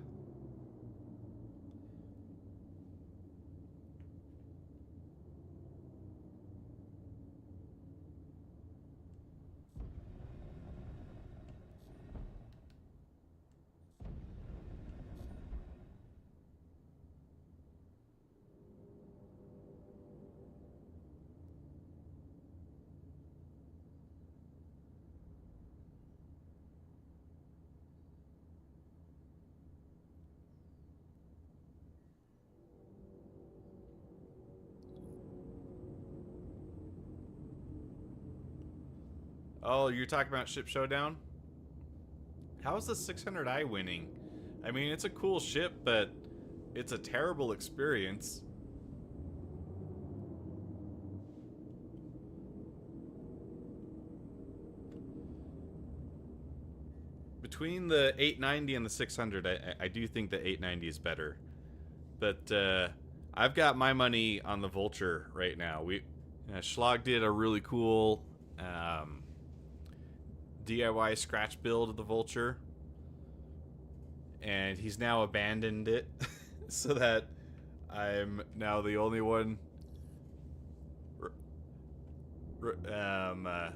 A: Oh, you're talking about Ship Showdown? How's the 600i winning? I mean, it's a cool ship, but it's a terrible experience. Between the 890 and the 600, I do think the 890 is better. But I've got my money on the Vulture right now. Schlag did a really cool DIY scratch build of the Vulture, and he's now abandoned it so that I'm now the only one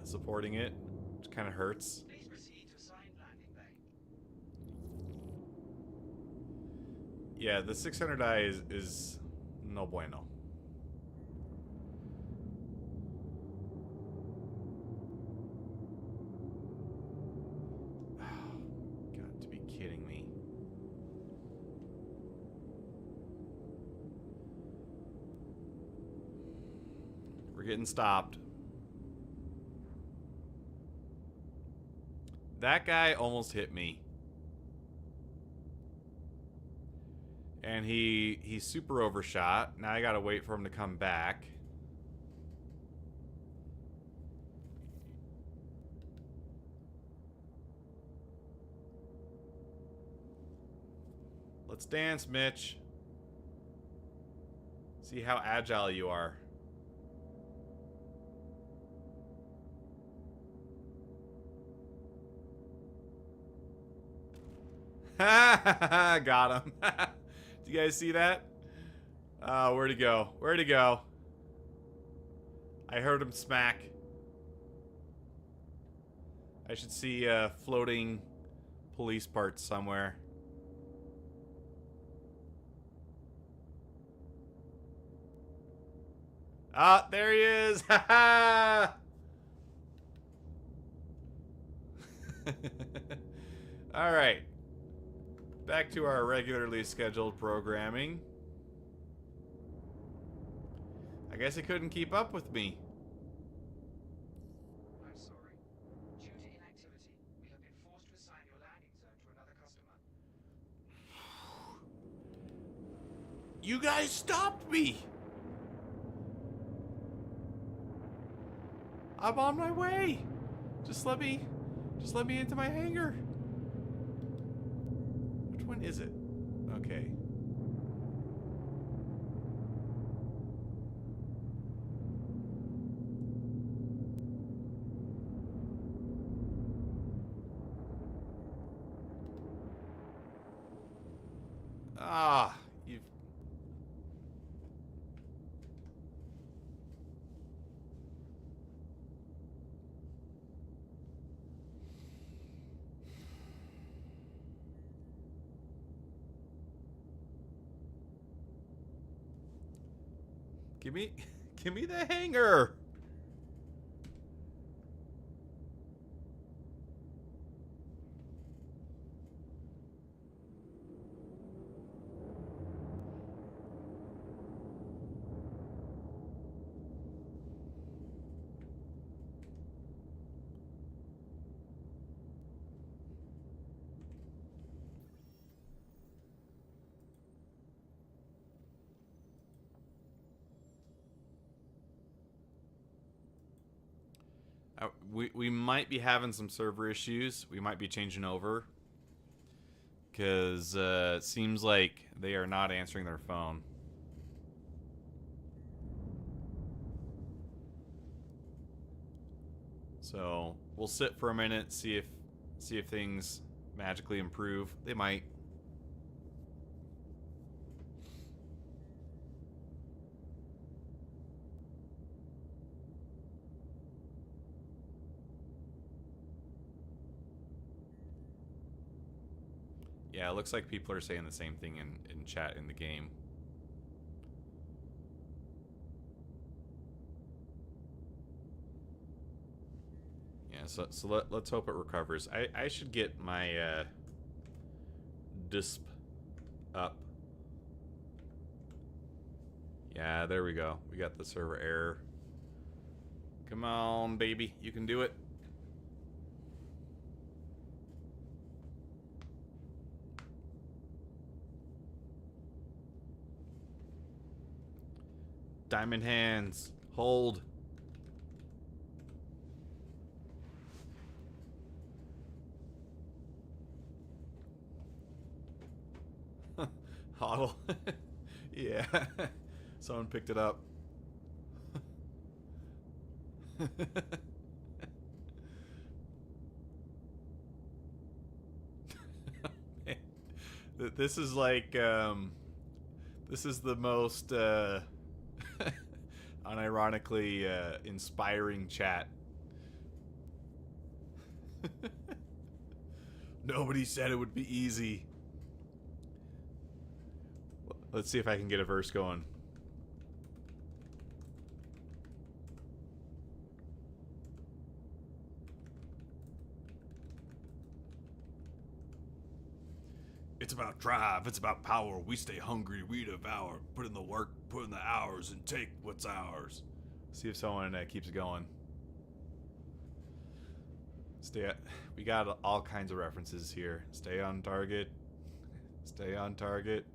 A: supporting it, which kind of hurts.
D: Please proceed to assigned landing bay.
A: Yeah, the 600 die is no bueno. Got to be kidding me. We're getting stopped. That guy almost hit me. And he super overshot. Now I gotta wait for him to come back. Let's dance, Mitch. See how agile you are. Got him. Do you guys see that? Where'd he go? Where'd he go? I heard him smack. I should see floating police parts somewhere. Ah, there he is! Ha ha! Alright. Back to our regularly scheduled programming. I guess he couldn't keep up with me.
D: I'm sorry. Due to inactivity, we have been forced to assign your landing zone to another customer.
A: You guys stopped me! I'm on my way! Just let me into my hangar. Which one is it? Okay. Ah, you've... Give me the hanger. We might be having some server issues. We might be changing over. Because it seems like they are not answering their phone. So we'll sit for a minute, see if things magically improve. They might. Yeah, it looks like people are saying the same thing in chat in the game. Yeah, so let's hope it recovers. I should get my disp up. Yeah, there we go. We got the server error. Come on, baby. You can do it. Diamond hands. Hold. Hodl. Yeah. Someone picked it up. This is like this is the most unironically inspiring chat. Nobody said it would be easy. Let's see if I can get a verse going. It's about drive, it's about power. We stay hungry, we devour. Put in the work, put in the hours, and take what's ours. See if someone keeps going. We got all kinds of references here. Stay on target. Stay on target.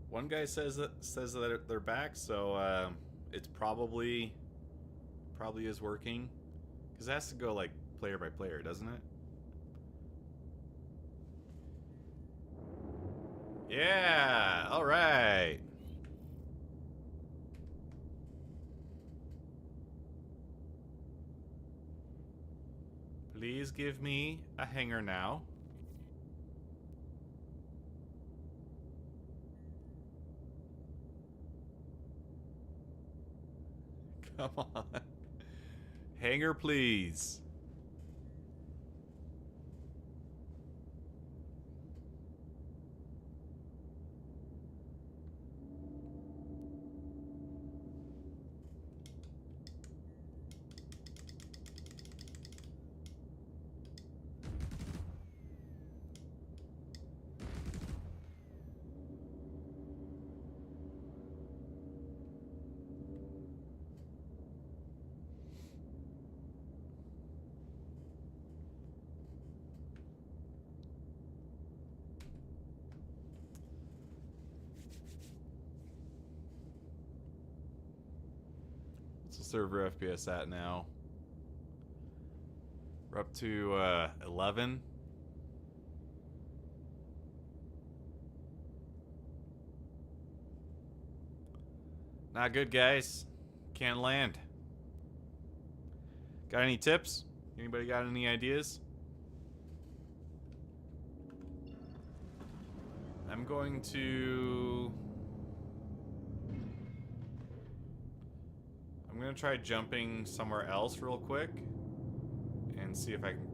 A: One guy says that they're back, so it's probably is working, because it has to go like player by player, doesn't it? Yeah. All right. Please give me a hanger now. Come on. Hanger, please. What's the server FPS at now? We're up to 11. Not good, guys. Can't land. Got any tips? Anybody got any ideas? I'm going to try jumping somewhere else real quick and see if I can.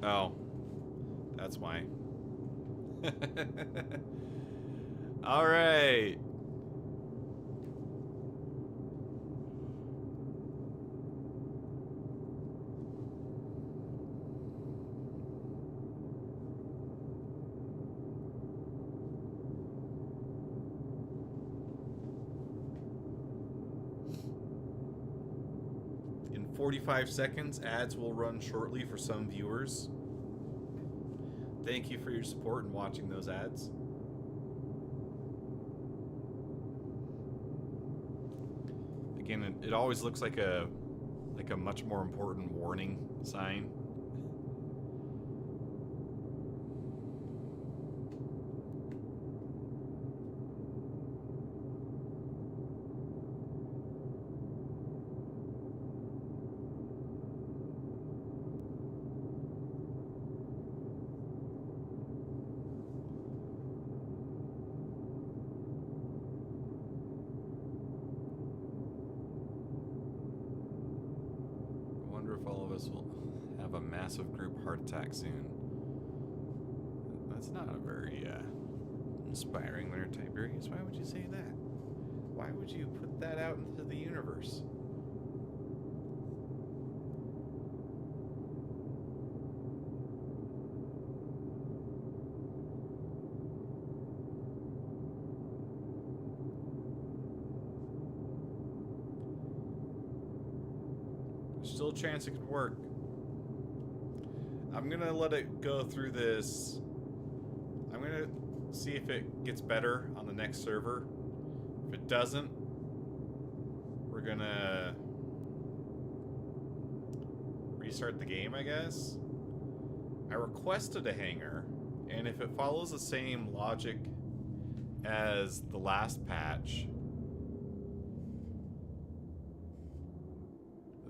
A: Oh, that's why. All right. In 45 seconds, ads will run shortly for some viewers. Thank you for your support in watching those ads. Again, it always looks like a much more important warning sign. If all of us will have a massive group heart attack soon. That's not a very inspiring there, Tiberius. Why would you say that? Why would you put that out into the universe? Still a chance it could work. I'm gonna let it go through this. I'm gonna see if it gets better on the next server. If it doesn't, we're gonna restart the game, I guess. I requested a hangar, and if it follows the same logic as the last patch,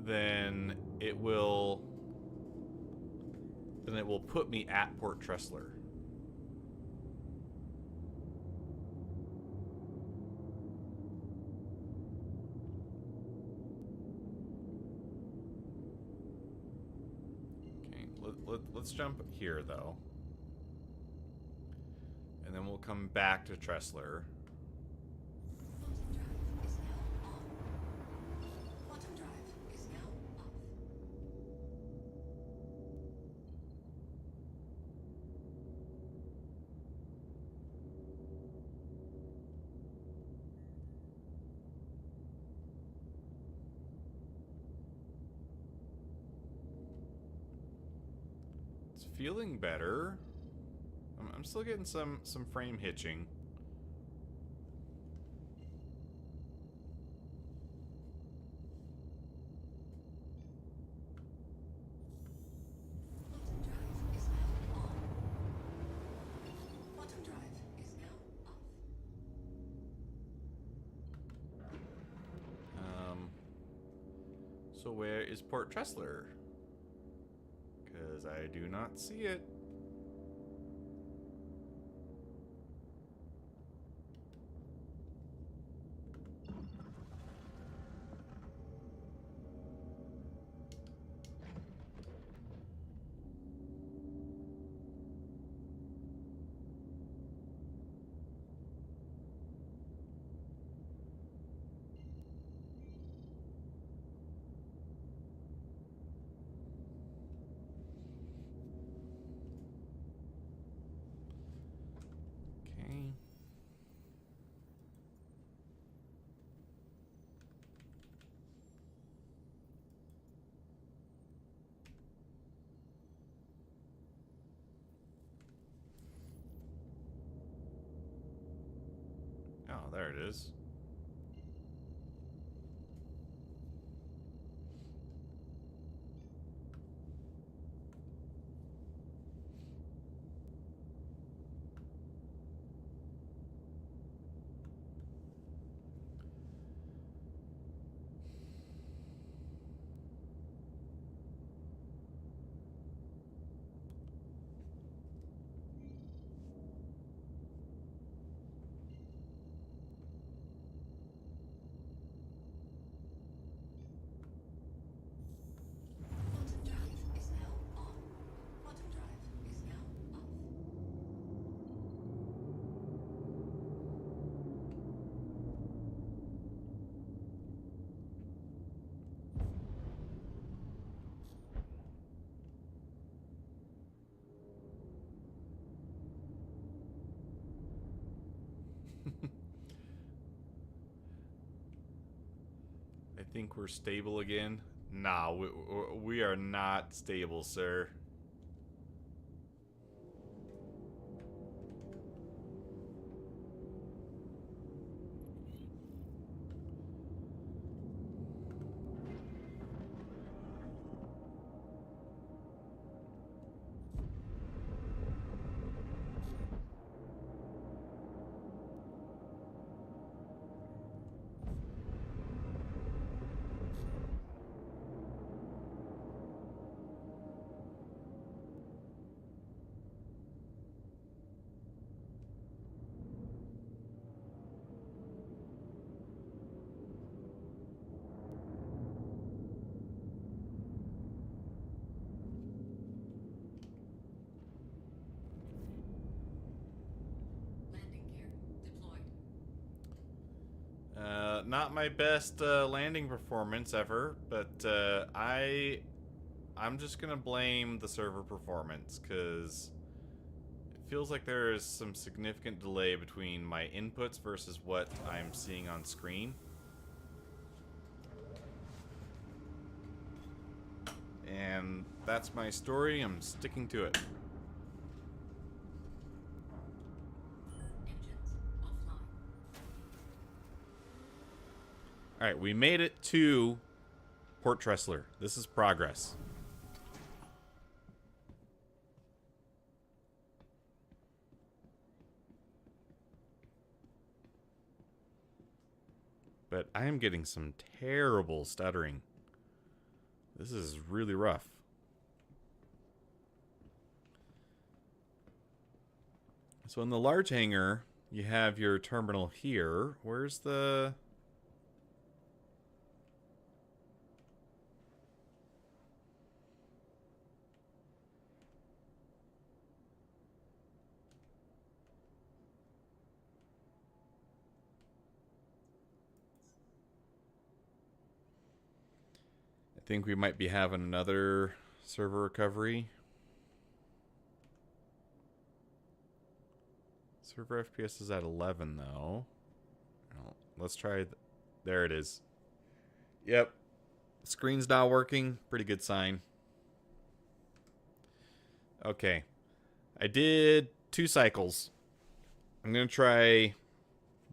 A: then it will put me at Port Tressler. Okay, let's jump here though, and then we'll come back to Tressler. Feeling better. I'm still getting some frame hitching. So where is Port Tressler? Because I do not see it. Oh, there it is. I think we're stable again. Nah, we are not stable, sir. Not my best landing performance ever, but I'm just gonna blame the server performance, because it feels like there is some significant delay between my inputs versus what I'm seeing on screen. And that's my story. I'm sticking to it. Alright, we made it to Port Tressler. This is progress. But I am getting some terrible stuttering. This is really rough. So in the large hangar, you have your terminal here. Where's the... I think we might be having another server recovery. Server FPS is at 11, though. Well, let's try... There it is. Yep. Screen's not working. Pretty good sign. Okay. I did 2 cycles. I'm going to try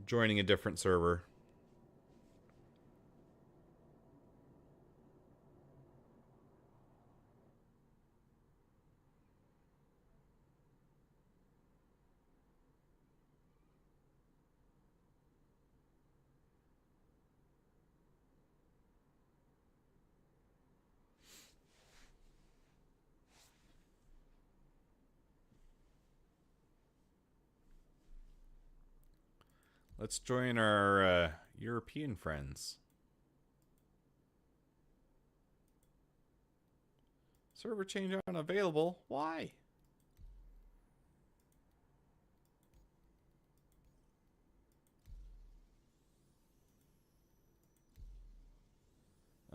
A: joining a different server. Let's join our European friends. Server change unavailable. Why?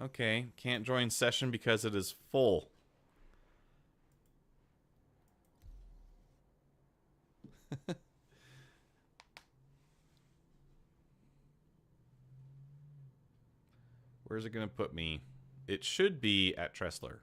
A: Okay, can't join session because it is full. Where's it going to put me? It should be at Tressler.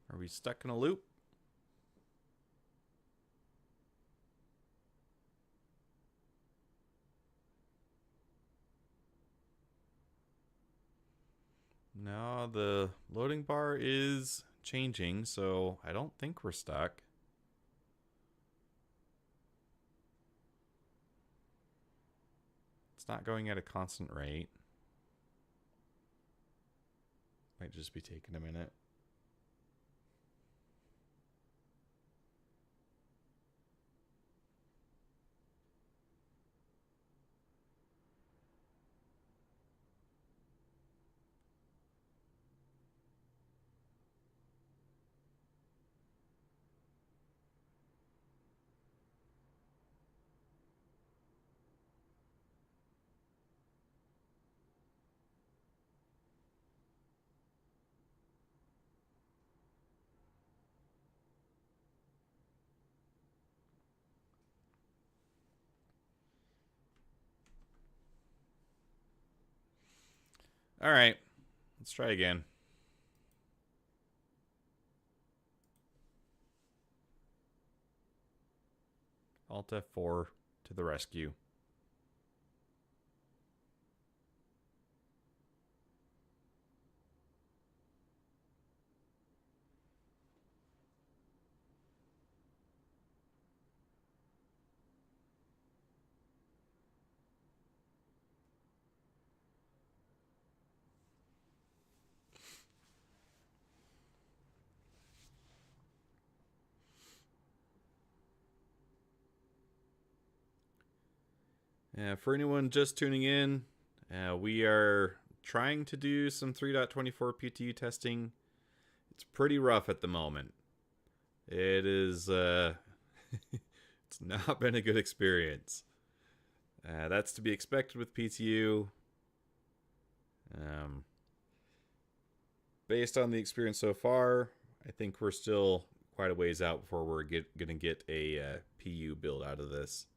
A: And are we stuck in a loop? No, the loading bar is changing, so I don't think we're stuck. It's not going at a constant rate. Might just be taking a minute. All right, let's try again. Alt F4 to the rescue. For anyone just tuning in, We are trying to do some 3.24 PTU testing. It's pretty rough at the moment. It is, it's not been a good experience. That's to be expected with PTU. Based on the experience so far, I think we're still quite a ways out before we're going to get a PU build out of this.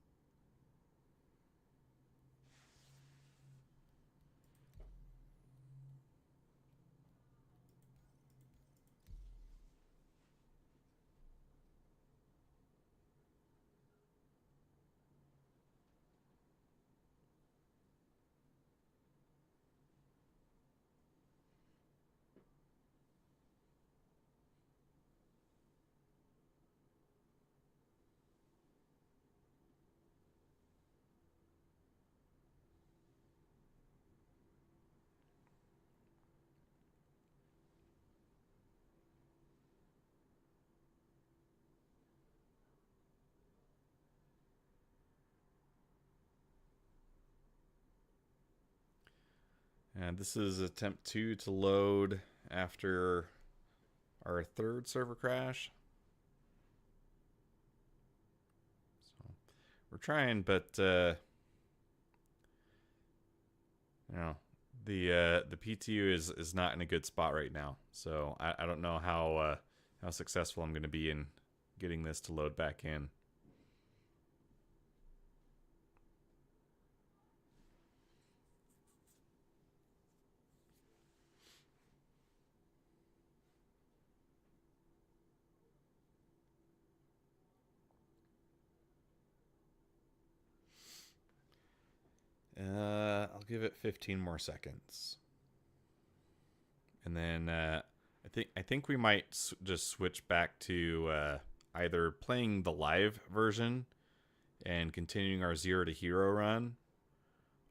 A: And this is attempt 2 to load after our third server crash. So we're trying, but you know, the PTU is not in a good spot right now. So I don't know how successful I'm going to be in getting this to load back in. I'll give it 15 more seconds, and then I think we might just switch back to either playing the live version and continuing our 0 to hero run,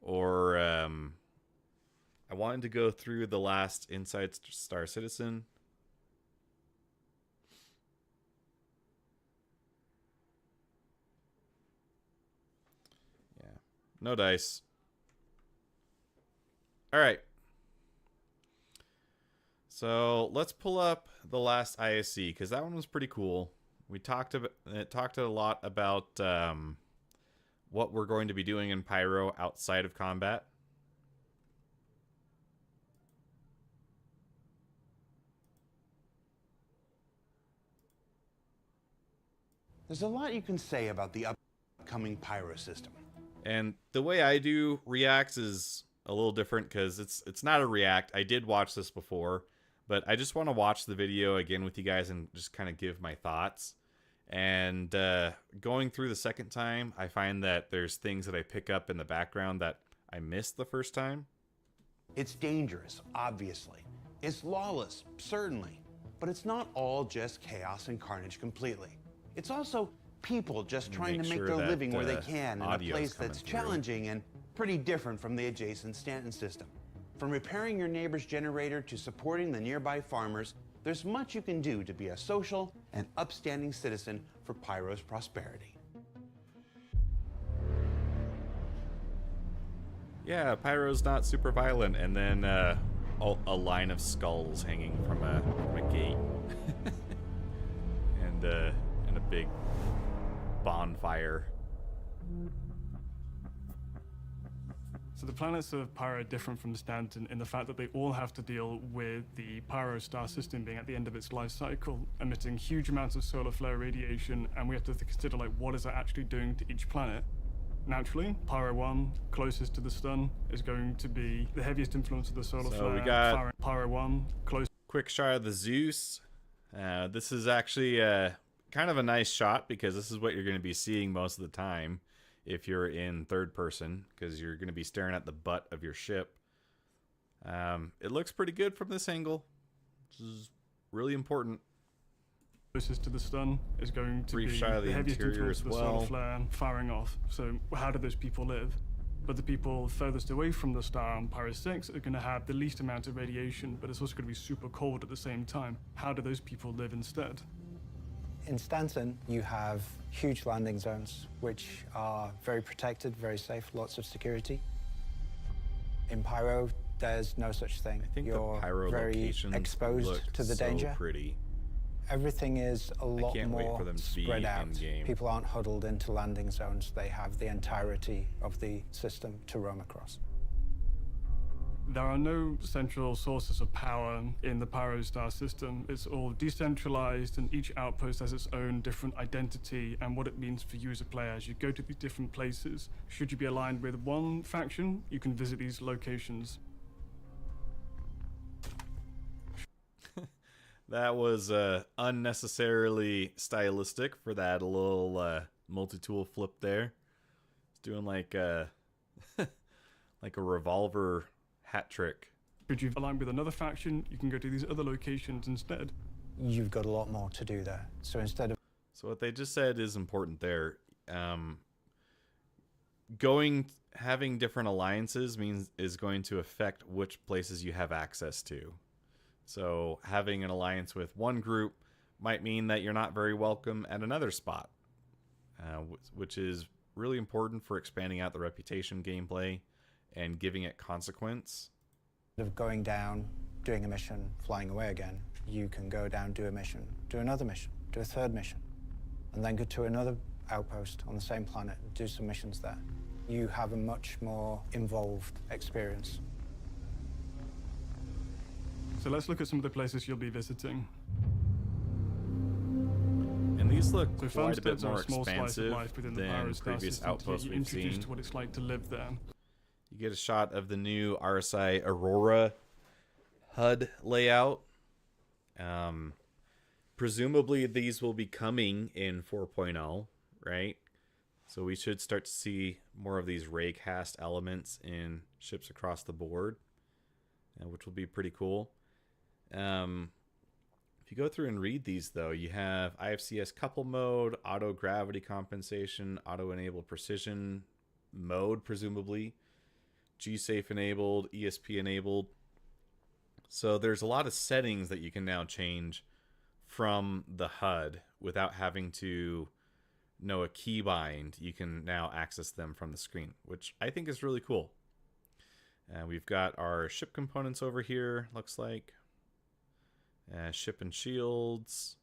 A: or I wanted to go through the last Inside Star Citizen. Yeah, no dice. All right. So let's pull up the last ISC because that one was pretty cool. We talked a lot about what we're going to be doing in Pyro outside of combat.
E: There's a lot you can say about the upcoming Pyro system.
A: And the way I do reacts is a little different because it's not a react. I did watch this before, but I just want to watch the video again with you guys and just kind of give my thoughts. And going through the second time, I find that there's things that I pick up in the background that I missed the first time.
E: It's dangerous, obviously. It's lawless, certainly. But it's not all just chaos and carnage completely. It's also people just trying to make their living where they can in a place that's challenging and pretty different from the adjacent Stanton system. From repairing your neighbor's generator to supporting the nearby farmers, there's much you can do to be a social and upstanding citizen for Pyro's prosperity.
A: Yeah, Pyro's not super violent, and then a line of skulls hanging from a gate, and a big bonfire.
F: So the planets of Pyro are different from the Stanton in the fact that they all have to deal with the Pyro star system being at the end of its life cycle, emitting huge amounts of solar flare radiation, and we have to consider, like, what is that actually doing to each planet? Naturally, Pyro 1, closest to the sun, is going to be the heaviest influence of the solar flare.
A: We got
F: Pyro 1, close.
A: Quick shot of the Zeus. This is actually kind of a nice shot because this is what you're going to be seeing most of the time if you're in third person, because you're going to be staring at the butt of your ship. It looks pretty good from this angle, which is really important.
F: Closest to the sun is going to
A: Brief
F: be
A: shot of the
F: heaviest
A: interior
F: influence
A: as
F: of the
A: well.
F: solar flare firing off. So how do those people live? But the people furthest away from the star on Pyro 6 are going to have the least amount of radiation, but it's also going to be super cold at the same time. How do those people live instead?
G: In Stanton, you have huge landing zones, which are very protected, very safe, lots of security. In Pyro, there's no such thing.
A: I think
G: You're
A: the pyro
G: very
A: locations
G: exposed
A: look
G: to the
A: so
G: danger.
A: pretty.
G: Everything is a lot
A: can't wait
G: more
A: for them to be
G: spread out.
A: in-game.
G: People aren't huddled into landing zones. They have the entirety of the system to roam across.
F: There are no central sources of power in the Pyro star system. It's all decentralized, and each outpost has its own different identity and what it means for you as a player as you go to these different places. Should you be aligned with one faction, you can visit these locations.
A: That was unnecessarily stylistic for that little multi-tool flip there. It's doing like a like a revolver hat trick.
F: Should you align with another faction, you can go to these other locations instead.
G: You've got a lot more to do there. So instead of
A: So what they just said is important there. Having different alliances is going to affect which places you have access to. So having an alliance with one group might mean that you're not very welcome at another spot, which is really important for expanding out the reputation gameplay and giving it consequence.
G: going down, doing a mission, flying away again, you can go down, do a mission, do another mission, do a third mission, and then go to another outpost on the same planet, do some missions there. You have a much more involved experience.
F: So let's look at some of the places you'll be visiting.
A: And these look
F: So
A: quite a bit
F: farmsteads are
A: more
F: a small slice of
A: expansive
F: life within the
A: than
F: Pyro star
A: previous
F: system to
A: outposts
F: get you
A: we've
F: introduced
A: seen.
F: to what it's like to live there.
A: You get a shot of the new RSI Aurora HUD layout. Presumably these will be coming in 4.0, right? So we should start to see more of these raycast elements in ships across the board, which will be pretty cool. If you go through and read these, though, you have IFCS couple mode, auto gravity compensation, auto enabled precision mode, presumably, G-Safe enabled, ESP enabled. So there's a lot of settings that you can now change from the HUD without having to know a keybind. You can now access them from the screen, which I think is really cool. We've got our ship components over here, looks like. Ship and shields.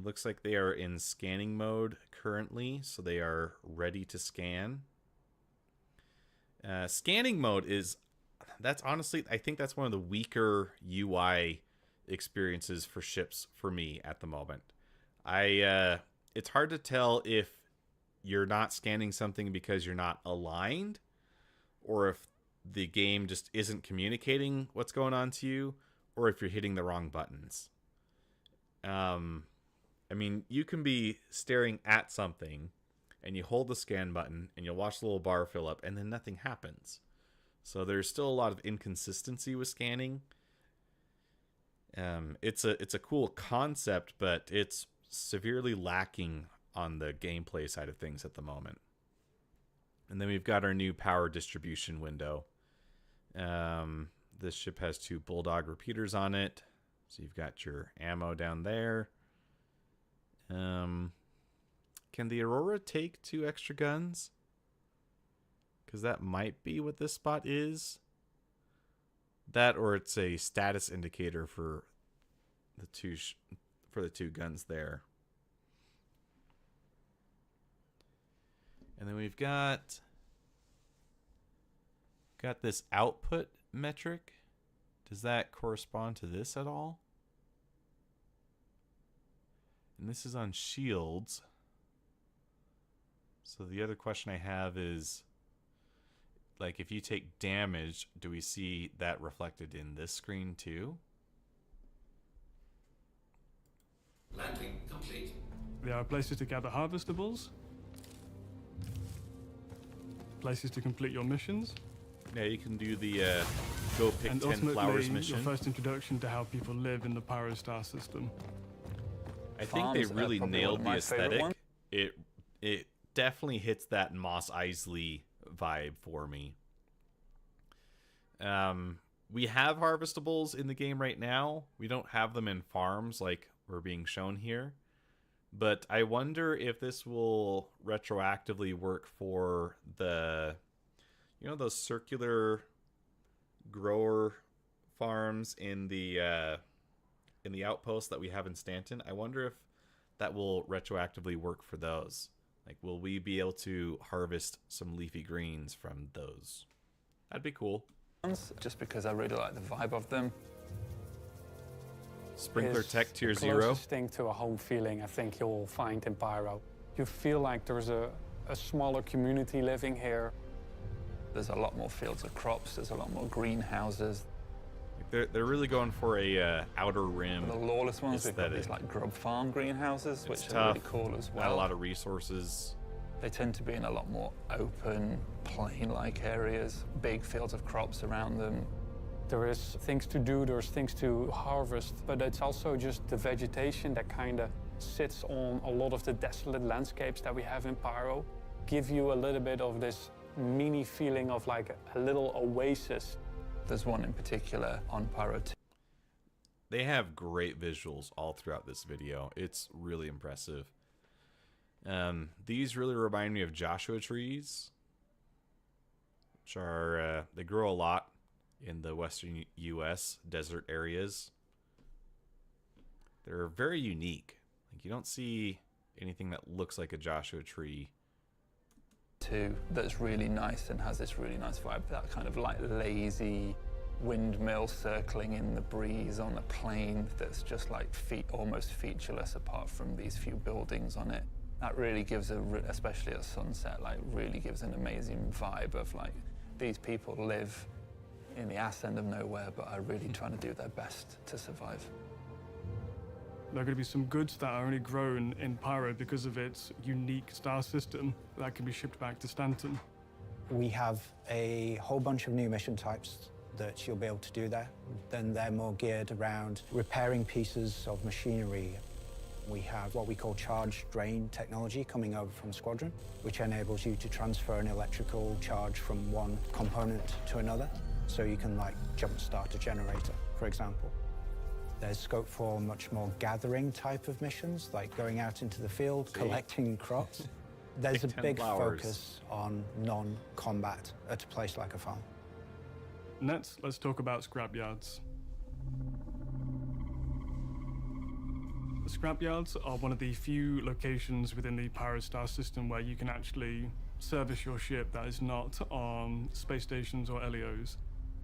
A: Looks like they are in scanning mode currently, so they are ready to scan. Scanning mode that's honestly, I think that's one of the weaker UI experiences for ships for me at the moment. It's hard to tell if you're not scanning something because you're not aligned, or if the game just isn't communicating what's going on to you, or if you're hitting the wrong buttons. I mean, you can be staring at something and you hold the scan button and you'll watch the little bar fill up and then nothing happens. So there's still a lot of inconsistency with scanning. It's a cool concept, but it's severely lacking on the gameplay side of things at the moment. And then we've got our new power distribution window. This ship has 2 Bulldog repeaters on it. So you've got your ammo down there. Can the Aurora take 2 extra guns? Because that might be what this spot is. That, or it's a status indicator for the two guns there. And then we've got this output metric. Does that correspond to this at all? And this is on shields. So the other question I have is, like, if you take damage, do we see that reflected in this screen too?
H: Landing complete.
F: There are places to gather harvestables, places to complete your missions,
A: Yeah, you can do the go pick
F: and
A: 10
F: ultimately
A: flowers
F: your
A: mission.
F: first introduction to how people live in the Pyro star system.
A: I think they
I: Farms are
A: really
I: probably
A: nailed
I: one
A: the
I: of my favorite
A: aesthetic.
I: ones.
A: It definitely hits that Mos Eisley vibe for me. We have harvestables in the game right now. We don't have them in farms like we're being shown here. But I wonder if this will retroactively work for the You know those circular grower farms in the outpost that we have in Stanton? I wonder if that will retroactively work for those. Like, will we be able to harvest some leafy greens from those? That'd be cool.
I: Just because I really like the vibe of them.
A: Sprinkler Tech Tier
J: the
A: 0.
J: closest thing to a home feeling I think you'll find in Pyro. You feel like there's a smaller community living here.
I: There's a lot more fields of crops, there's a lot more greenhouses.
A: They're really going for a outer rim.
I: The lawless ones, we've got
A: aesthetic.
I: these like grub farm greenhouses, which
A: It's
I: are really
A: tough,
I: cool as well.
A: Not a lot of resources.
I: They tend to be in a lot more open, plain-like areas, big fields of crops around them.
J: There is things to do, there's things to harvest, but it's also just the vegetation that kind of sits on a lot of the desolate landscapes that we have in Pyro. Give you a little bit of this mini feeling of like a little oasis.
I: There's one in particular on Pyro 2.
A: They have great visuals all throughout this video. It's really impressive. These really remind me of Joshua trees, which are, they grow a lot in the western U.S. desert areas. They're very unique. Like, you don't see anything that looks like a Joshua tree.
I: That's really nice and has this really nice vibe, that kind of like lazy windmill circling in the breeze on a plain that's just like almost featureless apart from these few buildings on it. That really gives especially at sunset, like really gives an amazing vibe of like these people live in the ass end of nowhere but are really trying to do their best to survive.
F: There are going to be some goods that are only grown in Pyro because of its unique star system that can be shipped back to Stanton.
G: We have a whole bunch of new mission types that you'll be able to do there. Then they're more geared around repairing pieces of machinery. We have what we call charge drain technology coming over from Squadron, which enables you to transfer an electrical charge from one component to another. So you can like jump start a generator, for example. There's scope for much more gathering type of missions, like going out into the field, collecting crops. There's a big focus on non-combat at a place like a farm.
F: Next, let's talk about scrapyards. The scrapyards are one of the few locations within the Pyro star system where you can actually service your ship that is not on space stations or LEOs.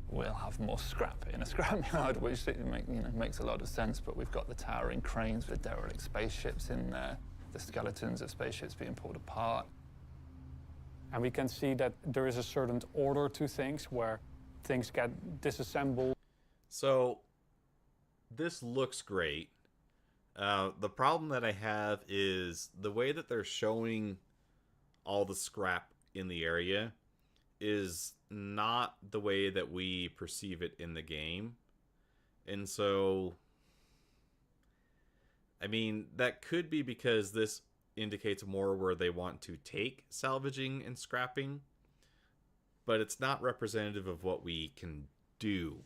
I: We'll have more scrap in a scrapyard, which makes a lot of sense, but we've got the towering cranes with derelict spaceships in there, the skeletons of spaceships being pulled apart.
J: And we can see that there is a certain order to things where things get disassembled.
A: So this looks great. The problem that I have is the way that they're showing all the scrap in the area is not the way that we perceive it in the game. And so, I mean, that could be because this indicates more where they want to take salvaging and scrapping, but it's not representative of what we can do.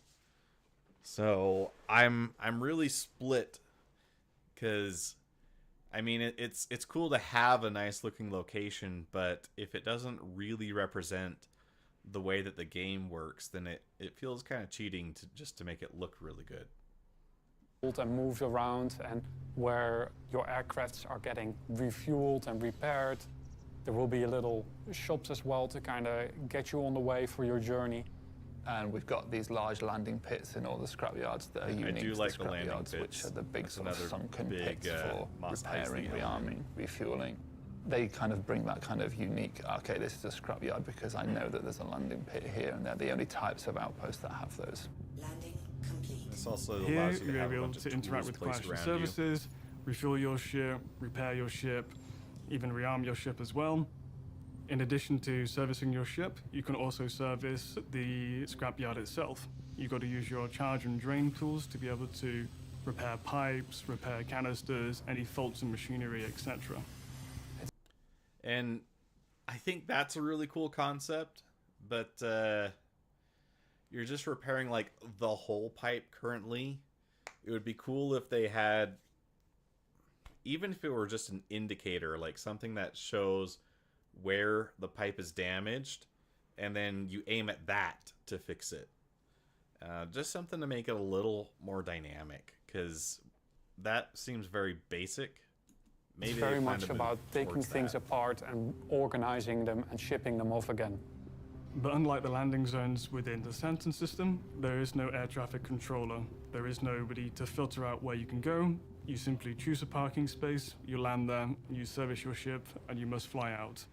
A: So I'm really split, because I mean, it's cool to have a nice looking location, but if it doesn't really represent the way that the game works, then it feels kind of cheating to make it look really good.
J: And moved around, and where your aircrafts are getting refueled and repaired. There will be little shops as well to kind of get you on the way for your journey.
I: And we've got these large landing pits in all the scrapyards that are unique to
A: like
I: the
A: the landing
I: scrapyards,
A: pits.
I: which are the big
A: That's
I: sort of
A: another
I: sunken
A: big,
I: pits for
A: Mos
I: repairing,
A: Eisley
I: rearming, refueling. They kind of bring that kind of unique, okay, this is a scrapyard because I know that there's a landing pit here, and they're the only types of outposts that have those.
C: Landing complete.
A: This also
F: Here,
A: allows you to
F: you'll
A: have
F: be
A: a
F: able
A: bunch
F: to
A: of
F: interact
A: tools
F: with
A: placed
F: Clash
A: around you.
F: services, refuel your ship, repair your ship, even rearm your ship as well. In addition to servicing your ship, you can also service the scrapyard itself. You've got to use your charge and drain tools to be able to repair pipes, repair canisters, any faults in machinery, etc.
A: And I think that's a really cool concept, but you're just repairing like the whole pipe currently. It would be cool if they had, even if it were just an indicator, like something that shows where the pipe is damaged, and then you aim at that to fix it. Just something to make it a little more dynamic, because that seems very basic. Maybe
J: It's very much about taking things apart and organizing them and shipping them off again.
F: But unlike the landing zones within the Santon system, there is no air traffic controller. There is nobody to filter out where you can go. You simply choose a parking space, you land there, you service your ship, and you must fly out.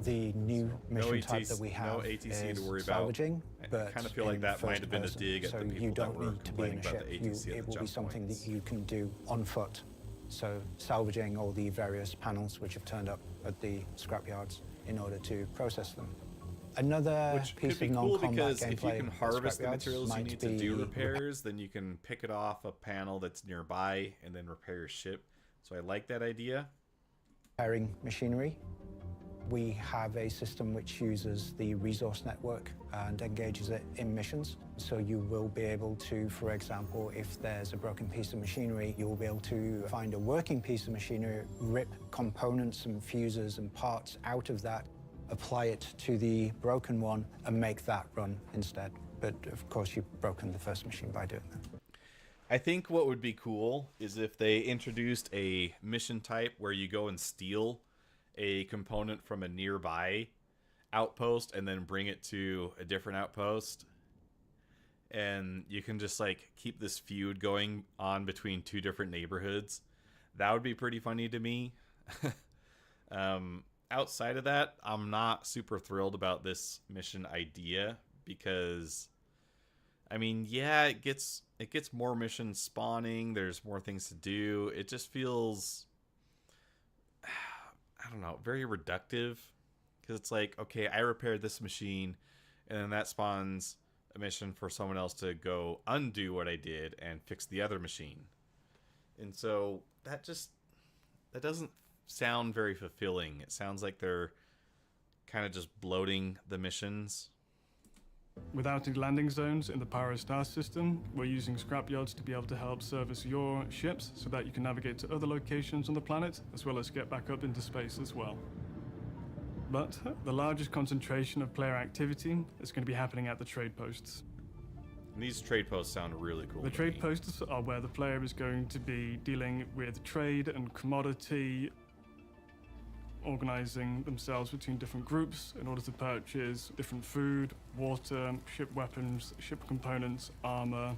G: The new mission type that we have
A: no ATC
G: is
A: to worry about.
G: salvaging, but
A: I kind of feel like that might have been a dig at the people
G: you
A: that
G: don't
A: were
G: need to be in
A: complaining
G: a
A: about
G: ship.
A: the ATC at
G: It
A: the
G: will be
A: jump
G: something
A: points.
G: that you can do on foot. So salvaging all the various panels which have turned up at the scrapyards in order to process them. Another
A: Which
G: piece
A: could be
G: of
A: cool
G: non-combat
A: because if you
G: gameplay
A: can
G: at
A: harvest the
G: scrapyards
A: materials you
G: might
A: need to
G: be
A: do repairs, then you can pick it off a panel that's nearby and then repair your ship. So I like that idea.
G: repairing machinery. We have a system which uses the resource network and engages it in missions. So you will be able to, for example, if there's a broken piece of machinery, you'll be able to find a working piece of machinery, rip components and fuses and parts out of that, apply it to the broken one, and make that run instead. But of course, you've broken the first machine by doing that.
A: I think what would be cool is if they introduced a mission type where you go and steal a component from a nearby outpost and then bring it to a different outpost, and you can just like keep this feud going on between two different neighborhoods. That would be pretty funny to me. Outside of that, I'm not super thrilled about this mission idea because, I mean, yeah, it gets more missions spawning. There's more things to do. It just feels, I don't know, very reductive, because it's like, okay, I repaired this machine, and then that spawns a mission for someone else to go undo what I did and fix the other machine. And so that doesn't sound very fulfilling. It sounds like they're kind of just bloating the missions.
F: Without any landing zones in the Pyro Star system, we're using scrapyards to be able to help service your ships so that you can navigate to other locations on the planet, as well as get back up into space as well. But the largest concentration of player activity is going to be happening at the trade posts.
A: And these trade posts sound really cool.
F: The trade posts are where the player is going to be dealing with trade and commodity, organizing themselves between different groups in order to purchase different food, water, ship weapons, ship components, armor,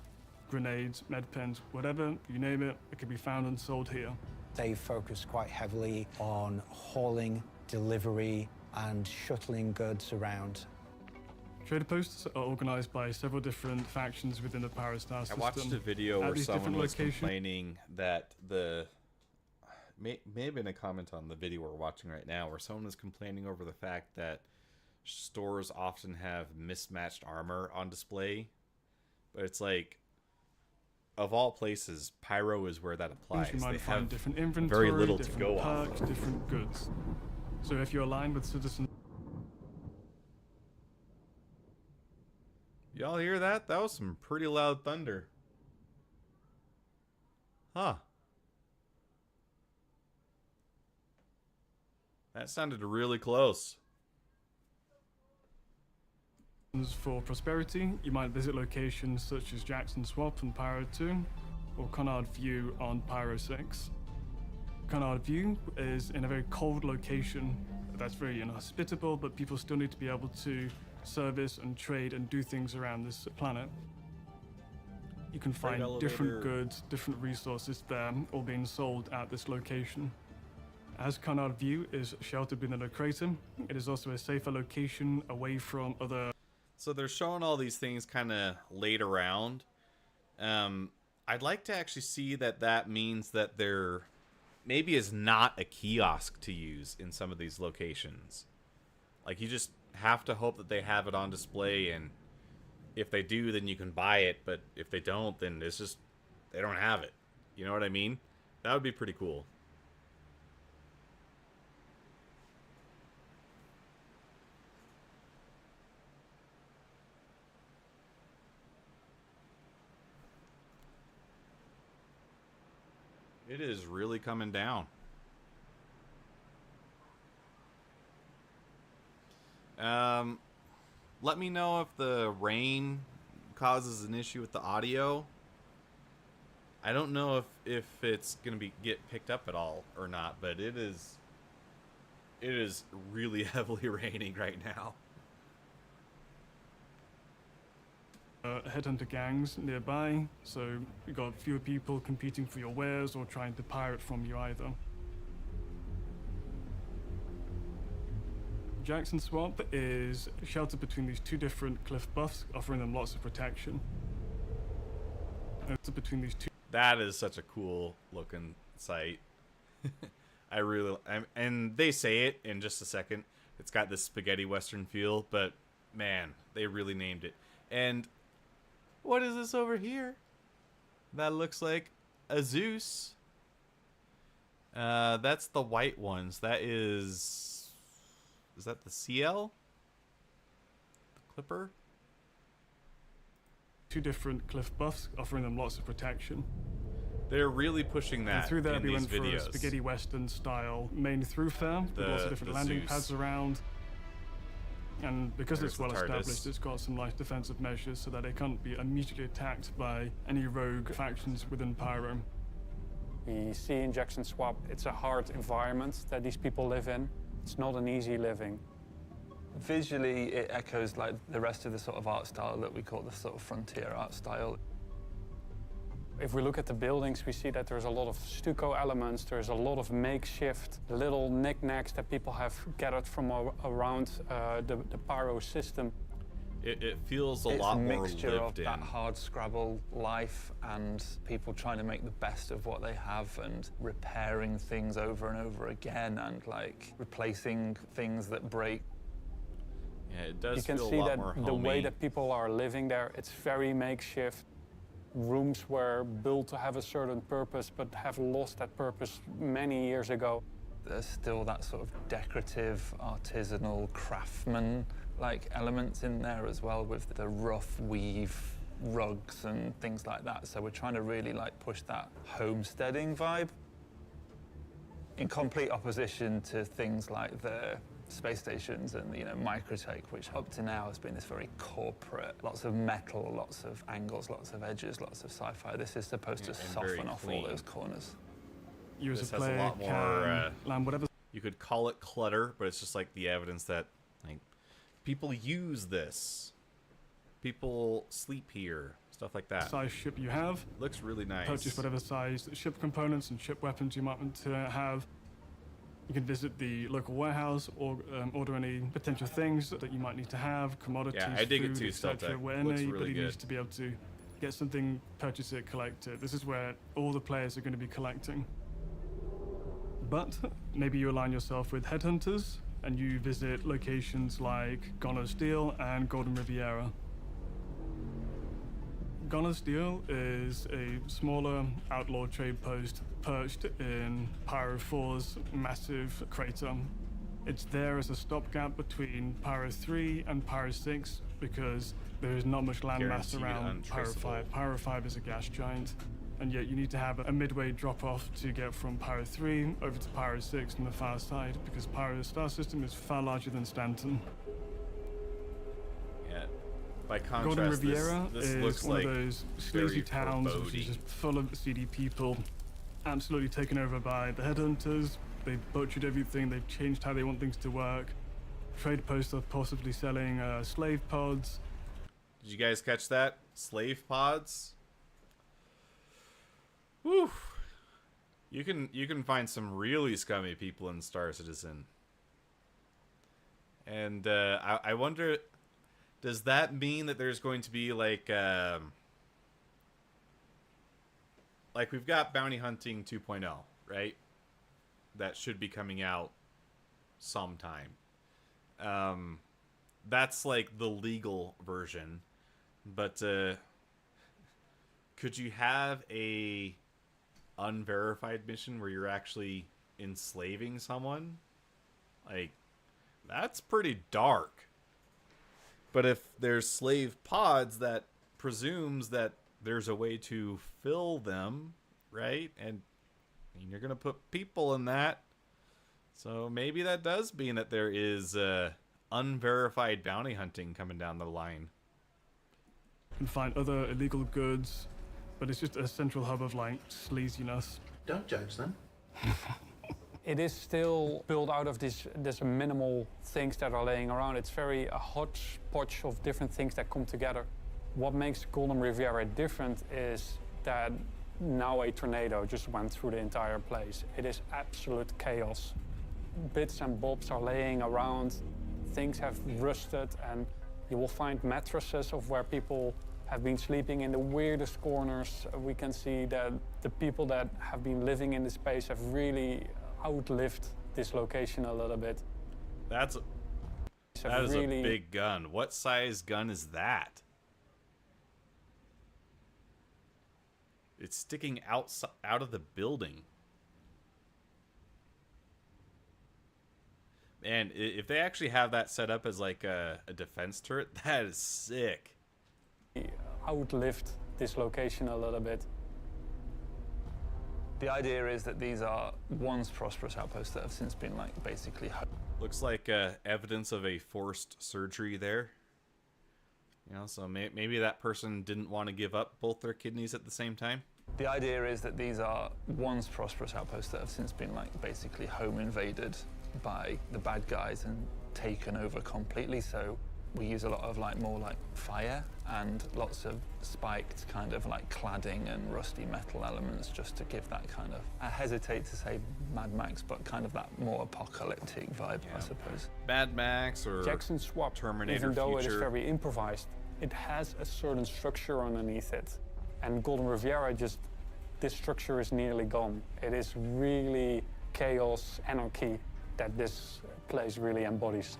F: grenades, med pens, whatever, you name it, it can be found and sold here.
G: They focus quite heavily on hauling, delivery, and shuttling goods around.
F: Trader posts are organized by several different factions within the Pyro Star system.
A: I watched a video where someone was complaining that may have been a comment on the video we're watching right now, where someone was complaining over the fact that stores often have mismatched armor on display. But it's like, of all places, Pyro is where that applies.
F: You might
A: they
F: find
A: have
F: different inventory,
A: very little to
F: different
A: go off
F: perks,
A: of.
F: different goods. So if you're aligned with citizens,
A: Y'all hear that? That was some pretty loud thunder. Huh. That sounded really close.
F: for prosperity, you might visit locations such as Jackson Swamp on Pyro 2 or Conard View on Pyro 6. Conard View is in a very cold location that's very inhospitable, but people still need to be able to service and trade and do things around this planet. You can find different goods, different resources there, all being sold at this location. As Conard View is sheltered within a crater, it is also a safer location away from other...
A: So they're showing all these things kind of laid around. I'd like to actually see that means that there maybe is not a kiosk to use in some of these locations. Like, you just have to hope that they have it on display, and if they do, then you can buy it, but if they don't, then it's just, they don't have it. You know what I mean? That would be pretty cool. It is really coming down. Let me know if the rain causes an issue with the audio. I don't know if it's gonna get picked up at all or not, but it is really heavily raining right now.
F: Headhunter gangs nearby, so you got fewer people competing for your wares or trying to pirate from you either. Jackson Swamp is sheltered between these two different cliff bluffs, offering them lots of protection. It's between these two.
A: That is such a cool looking site. And they say it in just a second. It's got this spaghetti western feel, but man, they really named it. And what is this over here? That looks like a Zeus. That's the white ones. That is that the CL? The Clipper?
F: Two different cliff buffs, offering them lots of protection.
A: They're really pushing that
F: and through there
A: in
F: we
A: these
F: went for
A: videos.
F: a spaghetti western style main thoroughfare with lots of different landing
A: Zeus.
F: pads around. And because
A: There's
F: it's well
A: the TARDIS.
F: established, it's got some nice defensive measures so that it can't be immediately attacked by any rogue factions within Pyro.
J: We see in Jackson Swamp, it's a hard environment that these people live in. It's not an easy living.
I: Visually, it echoes like the rest of the sort of art style that we call the sort of frontier art style.
J: If we look at the buildings, we see that there's a lot of stucco elements, there's a lot of makeshift little knickknacks that people have gathered from around the Pyro system.
A: It feels a lot more lived in.
I: It's a mixture of that hard scrabble life and people trying to make the best of what they have and repairing things over and over again and like replacing things that break.
A: Yeah, it does
J: You can
A: feel
J: see
A: a lot
J: that
A: more
J: the way
A: homey.
J: that people are living there, it's very makeshift. Rooms were built to have a certain purpose, but have lost that purpose many years ago.
I: There's still that sort of decorative, artisanal, craftsman-like elements in there as well with the rough weave rugs and things like that. So we're trying to really like push that homesteading vibe in complete opposition to things like the space stations and, you know, Microtech, which up to now has been this very corporate, lots of metal, lots of angles, lots of edges, lots of sci-fi. This is supposed to soften off all those corners.
F: You as
A: This
F: a
A: has
F: player
A: a lot more,
F: can land whatever.
A: You could call it clutter, but it's just like the evidence that like people use this. People sleep here, stuff like that.
F: Size ship you have.
A: Looks really nice.
F: Purchase whatever size ship components and ship weapons you might want to have. You can visit the local warehouse or order any potential things that you might need to have, commodities,
A: Yeah, I dig it
F: food,
A: too,
F: etc.
A: Steltec.
F: Where
A: Looks
F: anybody
A: really
F: needs
A: good.
F: to be able to get something, purchase it, collect it. This is where all the players are going to be collecting. But maybe you align yourself with headhunters and you visit locations like Gonner's Steel and Golden Riviera. Gonner's Steel is a smaller outlaw trade post perched in Pyro 4's massive crater. It's there as a stopgap between Pyro 3 and Pyro 6 because there is not much landmass
A: Guaranteed
F: around Pyro
A: untraceable.
F: 5. Pyro 5 is a gas giant, and yet you need to have a midway drop-off to get from Pyro 3 over to Pyro 6 on the far side because Pyro's star system is far larger than Stanton.
A: Yeah. By
F: Golden
A: contrast,
F: Riviera
A: this
F: is
A: looks
F: one
A: like
F: of those
A: very
F: sleazy towns which
A: foreboding.
F: is just full of seedy people, absolutely taken over by the headhunters. They've butchered everything, they've changed how they want things to work. Trade posts are possibly selling slave pods.
A: Did you guys catch that? Slave pods? Whew. You can find some really scummy people in Star Citizen. And I wonder, does that mean that there's going to be like we've got Bounty Hunting 2.0, right? That should be coming out sometime. That's like the legal version, but could you have a unverified mission where you're actually enslaving someone? Like, that's pretty dark. But if there's slave pods, that presumes that there's a way to fill them, right? And you're gonna put people in that, so maybe that does mean that there is unverified bounty hunting coming down the line.
F: You can find other illegal goods, but it's just a central hub of like sleaziness.
E: Don't judge them.
J: It is still built out of this minimal things that are laying around. It's very a hodgepodge of different things that come together. What makes Golden Riviera different is that now a tornado just went through the entire place. It is absolute chaos. Bits and bobs are laying around. Things have rusted, and you will find mattresses of where people have been sleeping in the weirdest corners. We can see that the people that have been living in the space have really outlived this location a little bit.
A: That is a big gun. What size gun is that? It's sticking out of the building. And if they actually have that set up as like a defense turret, that is sick.
J: Outlived this location a little bit.
I: The idea is that these are once prosperous outposts that have since been like basically...
A: Looks like evidence of a forced surgery there. You know, so maybe that person didn't want to give up both their kidneys at the same time.
I: The idea is that these are once prosperous outposts that have since been like basically home invaded by the bad guys and taken over completely. So we use a lot of like more like fire and lots of spiked kind of like cladding and rusty metal elements just to give that kind of, I hesitate to say Mad Max, but kind of that more apocalyptic vibe, I suppose.
A: Mad Max or
J: Jackson Swap,
A: Terminator
J: even though
A: Future.
J: it is very improvised, it has a certain structure underneath it. And Golden Riviera, just this structure is nearly gone. It is really chaos, anarchy that this place really embodies.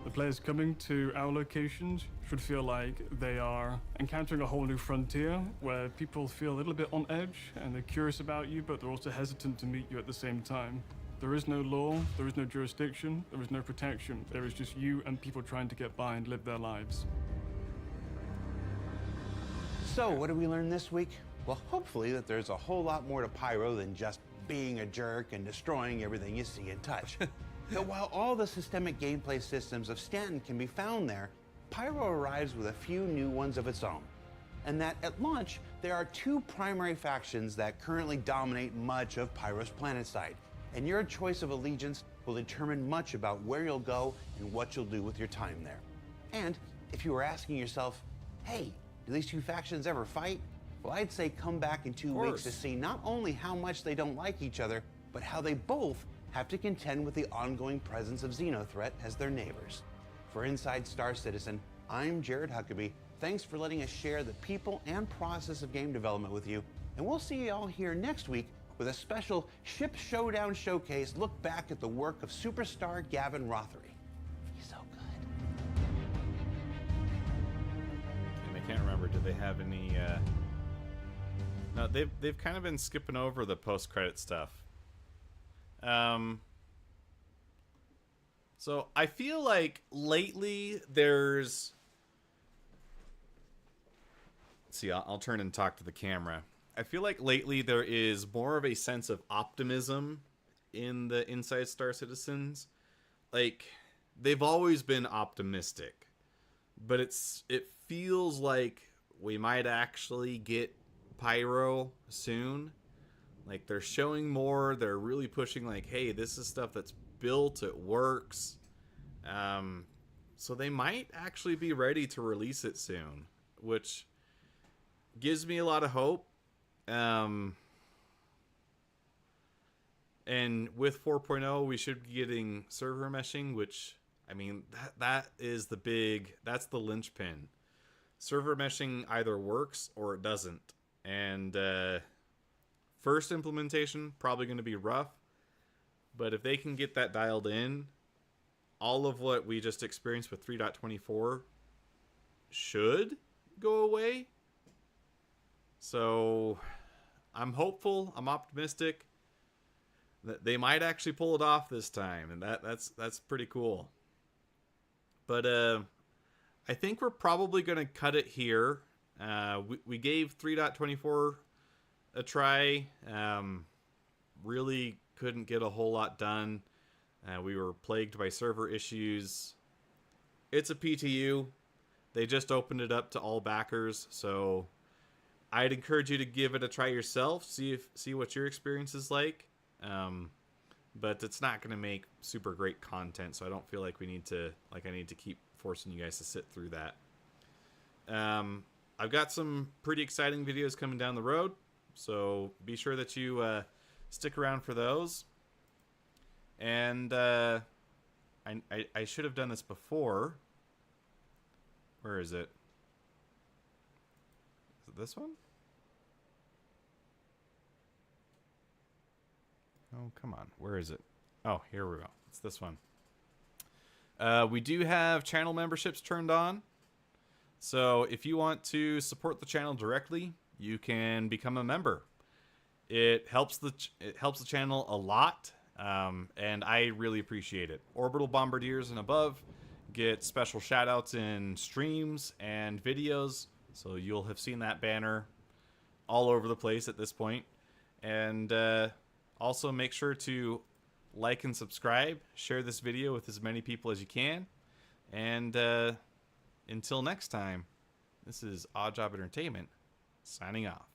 F: The players coming to our locations should feel like they are encountering a whole new frontier where people feel a little bit on edge and they're curious about you, but they're also hesitant to meet you at the same time. There is no law, there is no jurisdiction, there is no protection. There is just you and people trying to get by and live their lives.
E: So, what did we learn this week? Well, hopefully that there's a whole lot more to Pyro than just being a jerk and destroying everything you see and touch. That while all the systemic gameplay systems of Stanton can be found there, Pyro arrives with a few new ones of its own. And that at launch, there are two primary factions that currently dominate much of Pyro's planetside. And your choice of allegiance will determine much about where you'll go and what you'll do with your time there. And if you were asking yourself, hey, do these two factions ever fight? Well, I'd say come back in 2 weeks to see not only how much they don't like each other, but how they both have to contend with the ongoing presence of Xenothreat as their neighbors. For Inside Star Citizen, I'm Jared Huckabee. Thanks for letting us share the people and process of game development with you. And we'll see you all here next week with a special Ship Showdown showcase look back at the work of superstar Gavin Rothery. He's so good.
A: And I can't remember, did they have any... No, they've kind of been skipping over the post-credit stuff. So I feel like lately there's... Let's see, I'll turn and talk to the camera. I feel like lately there is more of a sense of optimism in the Inside Star Citizens. Like, they've always been optimistic, but it feels like we might actually get Pyro soon. Like, they're showing more, they're really pushing like, hey, this is stuff that's built, it works. So they might actually be ready to release it soon, which gives me a lot of hope. And with 4.0 we should be getting server meshing, which, I mean, that is that's the linchpin. Server meshing either works or it doesn't. And first implementation probably going to be rough, but if they can get that dialed in, all of what we just experienced with 3.24 should go away. So I'm hopeful, I'm optimistic that they might actually pull it off this time, and that's pretty cool. But I think we're probably going to cut it here. We gave 3.24 a try. Really couldn't get a whole lot done. We were plagued by server issues. It's a PTU. They just opened it up to all backers, so I'd encourage you to give it a try yourself. See what your experience is like. But it's not going to make super great content, so I don't feel like I need to keep forcing you guys to sit through that. I've got some pretty exciting videos coming down the road, so be sure that you stick around for those. And I should have done this before. Where is it? Is it this one? Oh, come on. Where is it? Oh, here we go. It's this one. We do have channel memberships turned on. So if you want to support the channel directly, you can become a member. It helps the channel a lot, and I really appreciate it. Orbital Bombardiers and above get special shoutouts in streams and videos, so you'll have seen that banner all over the place at this point. And also make sure to like and subscribe, share this video with as many people as you can, and until next time, this is Odd Job Entertainment, signing off.